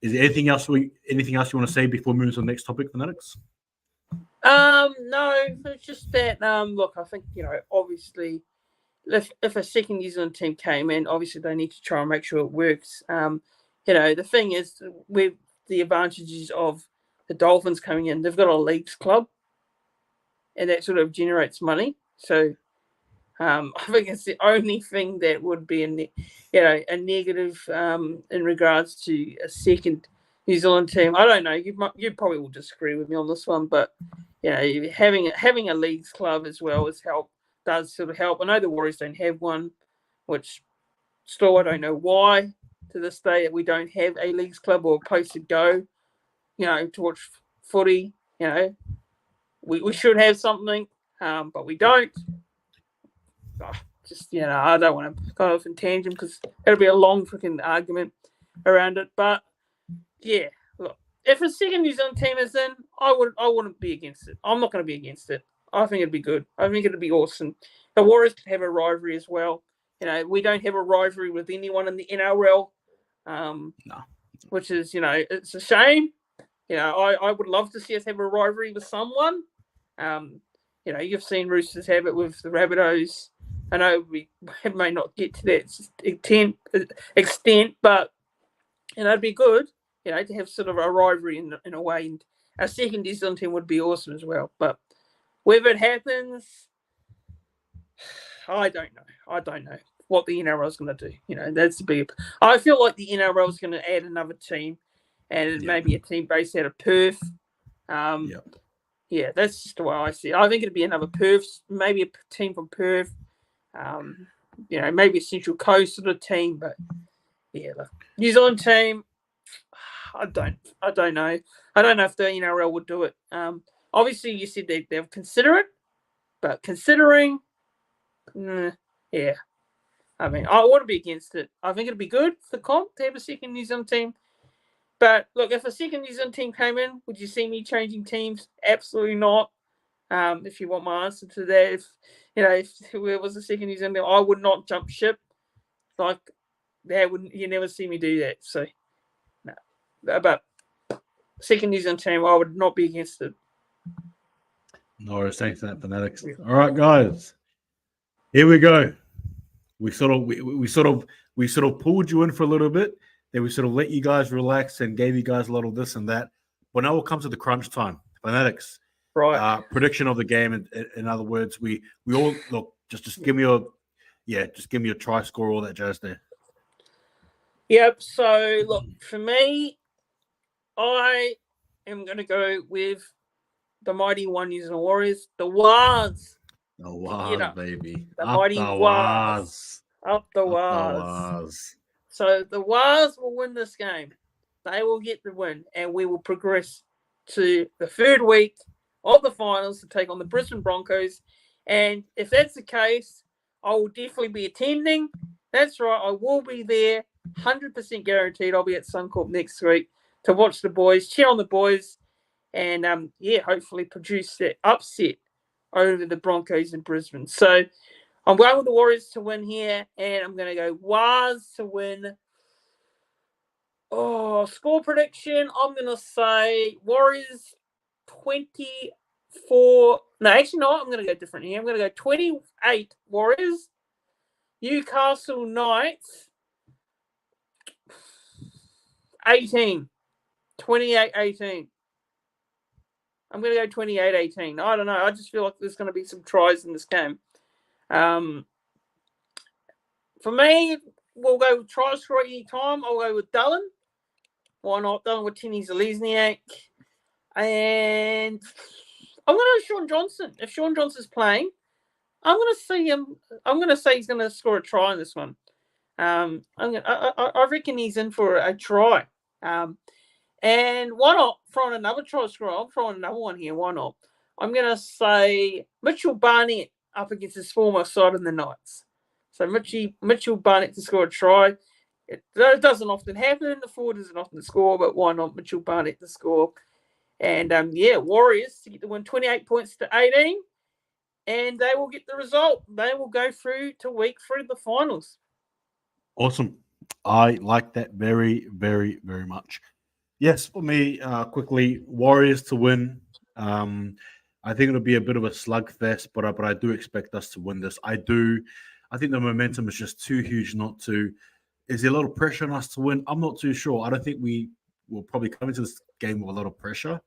Is there anything else you want to say before moving to the next topic, Fanatics? No, it's just that. Look, I think obviously, if a second New Zealand team came in, obviously they need to try and make sure it works. The thing is, with the advantages of the Dolphins coming in, they've got a leagues club, and that sort of generates money. So, I think it's the only thing that would be a negative in regards to a second New Zealand team. I don't know. You probably will disagree with me on this one, but having a leagues club as well does sort of help. I know the Warriors don't have one, which still I don't know why to this day that we don't have a leagues club or a place to go, to watch footy. We should have something, but we don't. I don't want to go off in tangent because it'll be a long freaking argument around it. But yeah, look, if a second New Zealand team is in, I wouldn't be against it. I'm not going to be against it. I think it'd be good. I think it'd be awesome. The Warriors could have a rivalry as well. We don't have a rivalry with anyone in the NRL, No. Which is, it's a shame. I would love to see us have a rivalry with someone. You've seen Roosters have it with the Rabbitohs. I know we may not get to that extent, but it'd be good, to have sort of a rivalry in a way. And a second New Zealand team would be awesome as well. But whether it happens, I don't know what the NRL is going to do. That's the big. I feel like the NRL is going to add another team, and maybe a team based out of Perth. Yeah, that's just the way I see it. I think it'd be another Perth, maybe a team from Perth. Maybe a Central Coast sort of team, but yeah, the New Zealand team. I don't know. I don't know if the NRL would do it. Obviously, you said they'll consider it, but considering, yeah. I mean, I wouldn't be against it. I think it'd be good for the comp to have a second New Zealand team. But look, if a second New Zealand team came in, would you see me changing teams? Absolutely not. If you want my answer to that, if there was a second New Zealand team, I would not jump ship. Like that, you never see me do that. So, no. But second New Zealand team, I would not be against it. No worries, thanks for that, Fanatics. All right, guys, here we go. We sort of pulled you in for a little bit. Then we sort of let you guys relax and gave you guys a lot of this and that. But now we'll come to the crunch time. Fanatics. Right. Prediction of the game. In other words, we all look. Just give me your try score, all that jazz there. Yep. So look, for me, I am going to go with the mighty One New Zealand Warriors, the Wars. The Wars, baby. The mighty Wars. Up the Wars. So the Wars will win this game. They will get the win, and we will progress to the third week of the finals to take on the Brisbane Broncos. And if that's the case, I will definitely be attending. That's right, I will be there, 100% guaranteed. I'll be at Suncorp next week to watch the boys, cheer on the boys, and hopefully produce that upset over the Broncos in Brisbane. So I'm going with the Warriors to win here, and I'm going to go Wars to win. Oh, score prediction, I'm going to say Warriors 24. No, actually not. I'm going to go different here. I'm going to go 28 Warriors. Newcastle Knights 18. 28-18. I'm going to go 28-18. I don't know. I just feel like there's going to be some tries in this game. For me, we'll go with try scorer any time. I'll go with Dallin. Why not? Dallin with Tinny Zalesniak. And I'm going to go Sean Johnson. If Sean Johnson's playing, I'm going to see him. I'm going to say he's going to score a try in this one. I reckon he's in for a try. And why not throw in another try scorer? I'm throwing another one here. Why not? I'm going to say Mitchell Barnett up against his former side in the Knights. So Mitchell Barnett to score a try. It doesn't often happen. The forward doesn't often score, but why not Mitchell Barnett to score? And, Warriors to get to win 28 points to 18. And they will get the result. They will go through to week 3 of the finals. Awesome. I like that very, very, very much. Yes, for me, quickly, Warriors to win. I think it'll be a bit of a slugfest, but I do expect us to win this. I think the momentum is just too huge not to. Is there a lot of pressure on us to win? I'm not too sure. I don't think we will probably come into this game with a lot of pressure.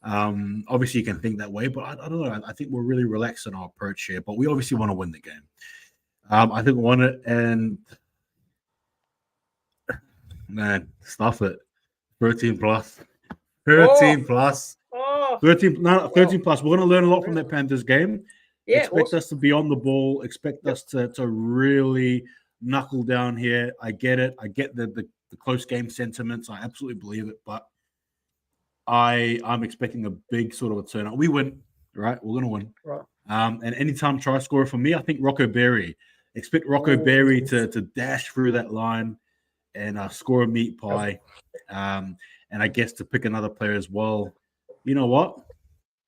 Obviously, you can think that way, but I don't know. I think we're really relaxed in our approach here, but we obviously want to win the game. I think we want it, and man, stuff it. 13 plus. 13 plus. 13 plus. We're going to learn a lot from that Panthers game. Yeah, expect us to be on the ball. Expect us to really knuckle down here. I get it. I get the close game sentiments. I absolutely believe it, but I'm expecting a big sort of a turnout. We win, right? We're going to win. Right. And anytime try scorer for me, I think Rocco Berry. Expect Rocco Berry to dash through that line and score a meat pie. And I guess to pick another player as well. You know what?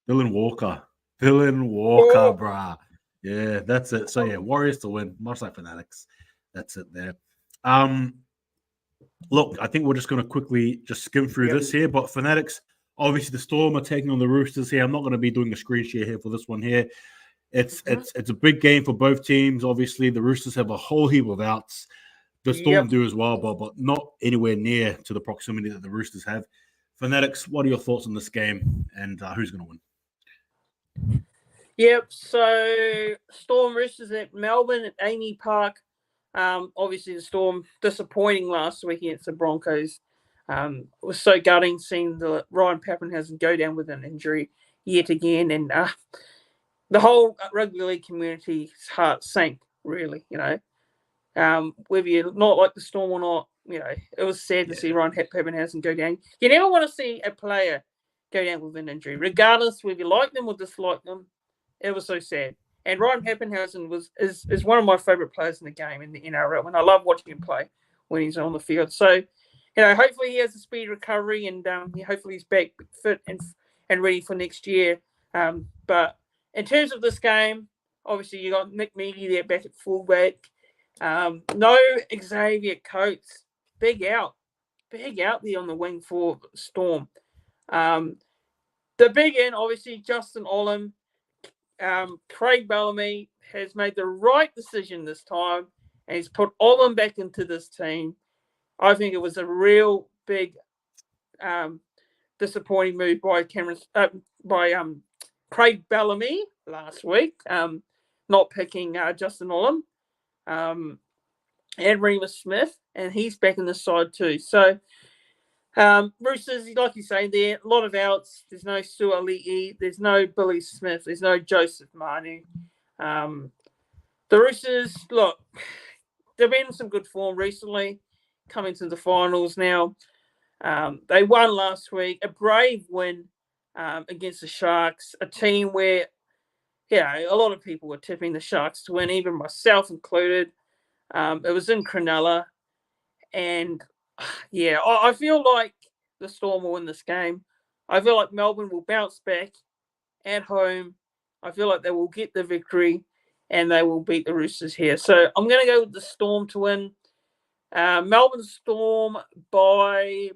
Dylan Walker, brah. Yeah, that's it. So, Warriors to win, much like Fanatics. That's it there. Look, I think we're just going to quickly just skim through this here. But Fanatics, obviously the Storm are taking on the Roosters here. I'm not going to be doing a screen share here for this one here. It's a big game for both teams. Obviously, the Roosters have a whole heap of outs. The Storm do as well, but not anywhere near to the proximity that the Roosters have. Fanatics, what are your thoughts on this game and who's going to win? Yep, so Storm Roosters at Melbourne at Amy Park. Obviously, the Storm disappointing last week against the Broncos. It was so gutting seeing the Ryan Pappenhausen go down with an injury yet again. And the whole rugby league community's heart sank, really, whether you not like the Storm or not, it was sad to see Ryan Pappenhausen go down. You never want to see a player go down with an injury, regardless whether you like them or dislike them. It was so sad. And Ryan Pappenhausen is one of my favourite players in the game in the NRL, and I love watching him play when he's on the field. So, hopefully he has a speedy recovery, and hopefully he's back fit and ready for next year. But in terms of this game, obviously you got Nick Meady there back at fullback. No Xavier Coates. Big out there on the wing for Storm. The big in, obviously, Justin Olam. Craig Bellamy has made the right decision this time, and he's put Olam back into this team. I think it was a real big disappointing move by Craig Bellamy last week, not picking Justin Olam. And Remus Smith, and he's back in the side too. So, Roosters, like you say, there a lot of outs. There's no Suali'i, there's no Billy Smith, there's no Joseph Manu. The Roosters, look, they've been in some good form recently, coming to the finals now. They won last week, a brave win against the Sharks, a team where, a lot of people were tipping the Sharks to win, even myself included. It was in Cronulla, and I feel like the Storm will win this game. I feel like Melbourne will bounce back at home. I feel like they will get the victory, and they will beat the Roosters here. So I'm going to go with the Storm to win. Melbourne Storm by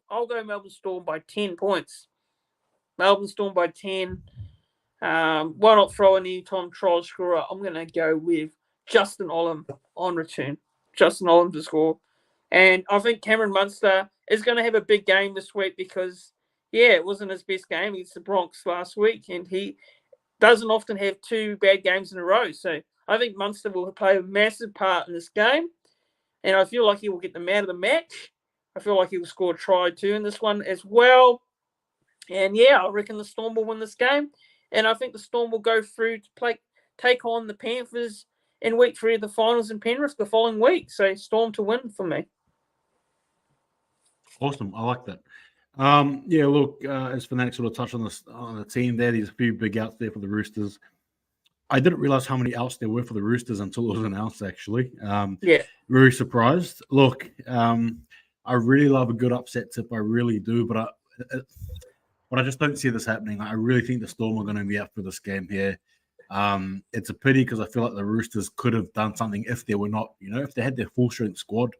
10 points. Melbourne Storm by 10. Why not throw any time trial scorer? I'm going to go with Justin Olam on return. Justin Olam to score. And I think Cameron Munster is going to have a big game this week because, it wasn't his best game against the Bronx last week. And he doesn't often have two bad games in a row. So I think Munster will play a massive part in this game, and I feel like he will get the man of the match. I feel like he will score a try too in this one as well. And yeah, I reckon the Storm will win this game, and I think the Storm will go through to take on the Panthers in week 3 of the finals in Penrith the following week. So Storm to win for me. Awesome. I like that. Yeah, look, as Fanatics sort of touched on the team there, there's a few big outs there for the Roosters. I didn't realize how many outs there were for the Roosters until it was announced, actually. Yeah. Very surprised. Look, I really love a good upset tip. I really do, but I just don't see this happening. I really think the Storm are going to be up for this game here. It's a pity because I feel like the Roosters could have done something if they were not, if they had their full strength squad,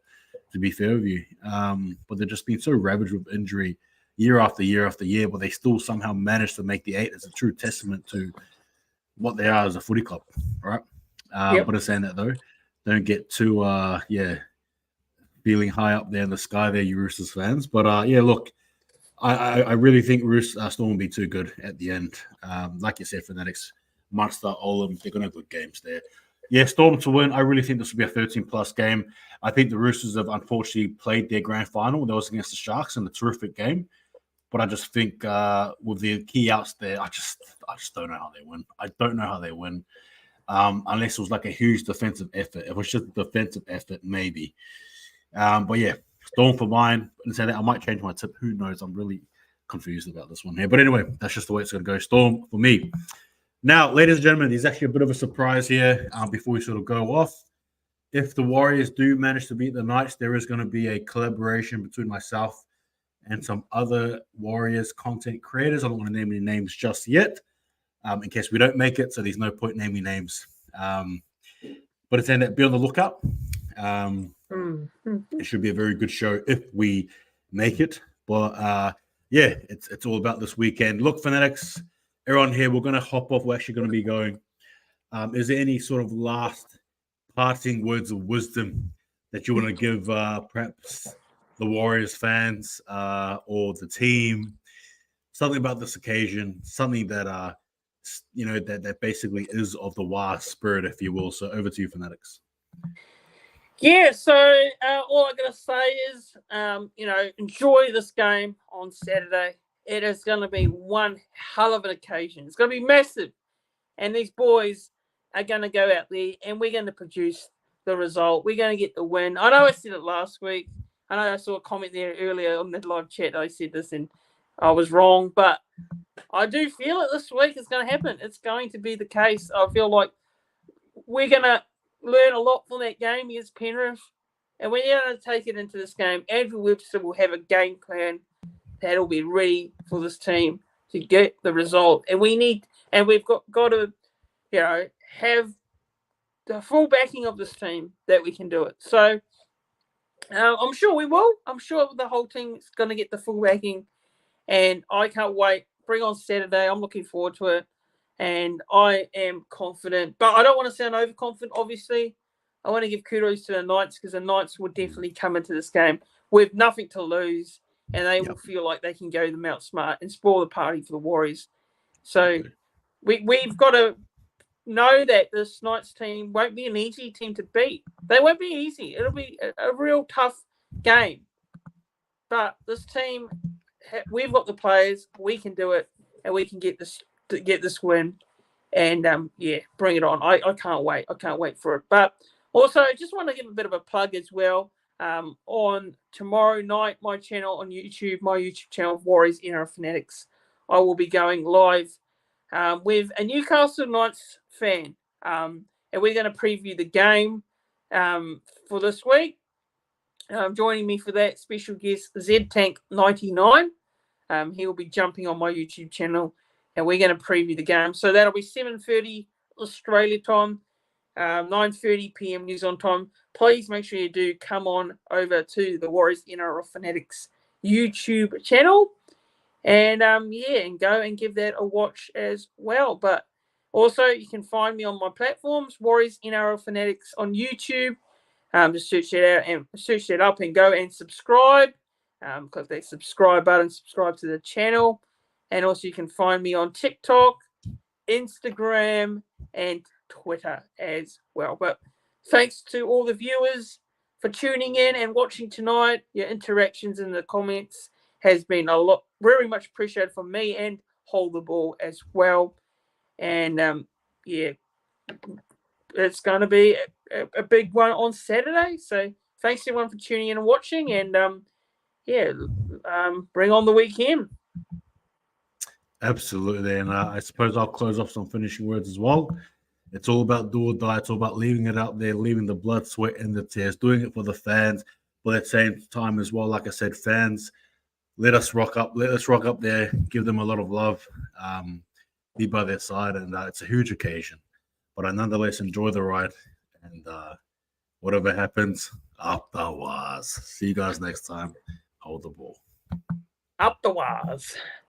to be fair with you. But they've just been so ravaged with injury year after year after year, but they still somehow managed to make the 8. It's a true testament to what they are as a footy club, right? But in saying that, though, don't get too, feeling high up there in the sky there, you Roosters fans. But, yeah, look, I really think Storm will be too good at the end. Like you said, Fanatics, Munster, Olam, they're going to have good games there. Yeah, Storm to win. I really think this will be a 13-plus game. I think the Roosters have unfortunately played their grand final. That was against the Sharks in a terrific game. But I just think with the key outs there, I just don't know how they win. I don't know how they win unless it was like a huge defensive effort. If it was just a defensive effort, maybe. But yeah, Storm for mine. And say that I might change my tip. Who knows? I'm really confused about this one here. But anyway, that's just the way it's going to go. Storm for me. Now, ladies and gentlemen, there's actually a bit of a surprise here before we sort of go off. If the Warriors do manage to beat the Knights, there is going to be a collaboration between myself and some other Warriors content creators. I don't want to name any names just yet in case we don't make it, so there's no point naming names. But it's ended up being on the lookout. It should be a very good show if we make it. But, yeah, it's all about this weekend. Look, Fanatics, everyone here, we're going to hop off. We're actually going to be going. Is there any sort of last parting words of wisdom that you want to give perhaps the Warriors fans or the team? Something about this occasion, something that, that basically is of the War spirit, if you will. So over to you, Fanatics. Yeah, so all I'm going to say is, enjoy this game on Saturday. It is going to be one hell of an occasion. It's going to be massive. And these boys are going to go out there and we're going to produce the result. We're going to get the win. I know I said it last week. I know I saw a comment there earlier on the live chat. I said this and I was wrong. But I do feel it this week. It's going to happen. It's going to be the case. I feel like we're going to learn a lot from that game against Penrith. And we're going to take it into this game. Andrew Webster will have a game plan that'll be ready for this team to get the result. And we've got to, have the full backing of this team that we can do it. So I'm sure we will. I'm sure the whole team is going to get the full backing. And I can't wait. Bring on Saturday. I'm looking forward to it. And I am confident. But I don't want to sound overconfident, obviously. I want to give kudos to the Knights because the Knights will definitely come into this game with nothing to lose. And they will feel like they can go them out smart and spoil the party for the Warriors. So we've got to know that this Knights team won't be an easy team to beat. They won't be easy. It'll be a real tough game. But this team, we've got the players. We can do it, and we can get this win. And bring it on. I can't wait. I can't wait for it. But also, just want to give a bit of a plug as well. On tomorrow night, my channel on YouTube, my YouTube channel, Warriors NRL Fanatics, I will be going live with a Newcastle Knights fan. And we're going to preview the game for this week. Joining me for that special guest, ZTank99. He will be jumping on my YouTube channel, and we're going to preview the game. So that'll be 7:30 Australia time, 9:30 p.m. New Zealand time. Please make sure you do come on over to the Warriors NRL Fanatics YouTube channel and and go and give that a watch as well. But also you can find me on my platforms, Warriors NRL Fanatics on YouTube. Just search it out and search it up and go and subscribe. Click that subscribe button, subscribe to the channel. And also you can find me on TikTok, Instagram, and Twitter as well. But thanks to all the viewers for tuning in and watching tonight. Your interactions in the comments has been very much appreciated from me and Hold the Ball as well. And it's going to be a big one on Saturday. So thanks everyone for tuning in and watching. And bring on the weekend. Absolutely. And I suppose I'll close off some finishing words as well. It's all about do or die. It's all about leaving it out there, leaving the blood, sweat, and the tears, doing it for the fans. But at the same time as well, like I said, fans, let us rock up. Let us rock up there, give them a lot of love, be by their side. And it's a huge occasion. But I nonetheless enjoy the ride. And whatever happens, up the wires. See you guys next time. Hold the ball. Up the wires.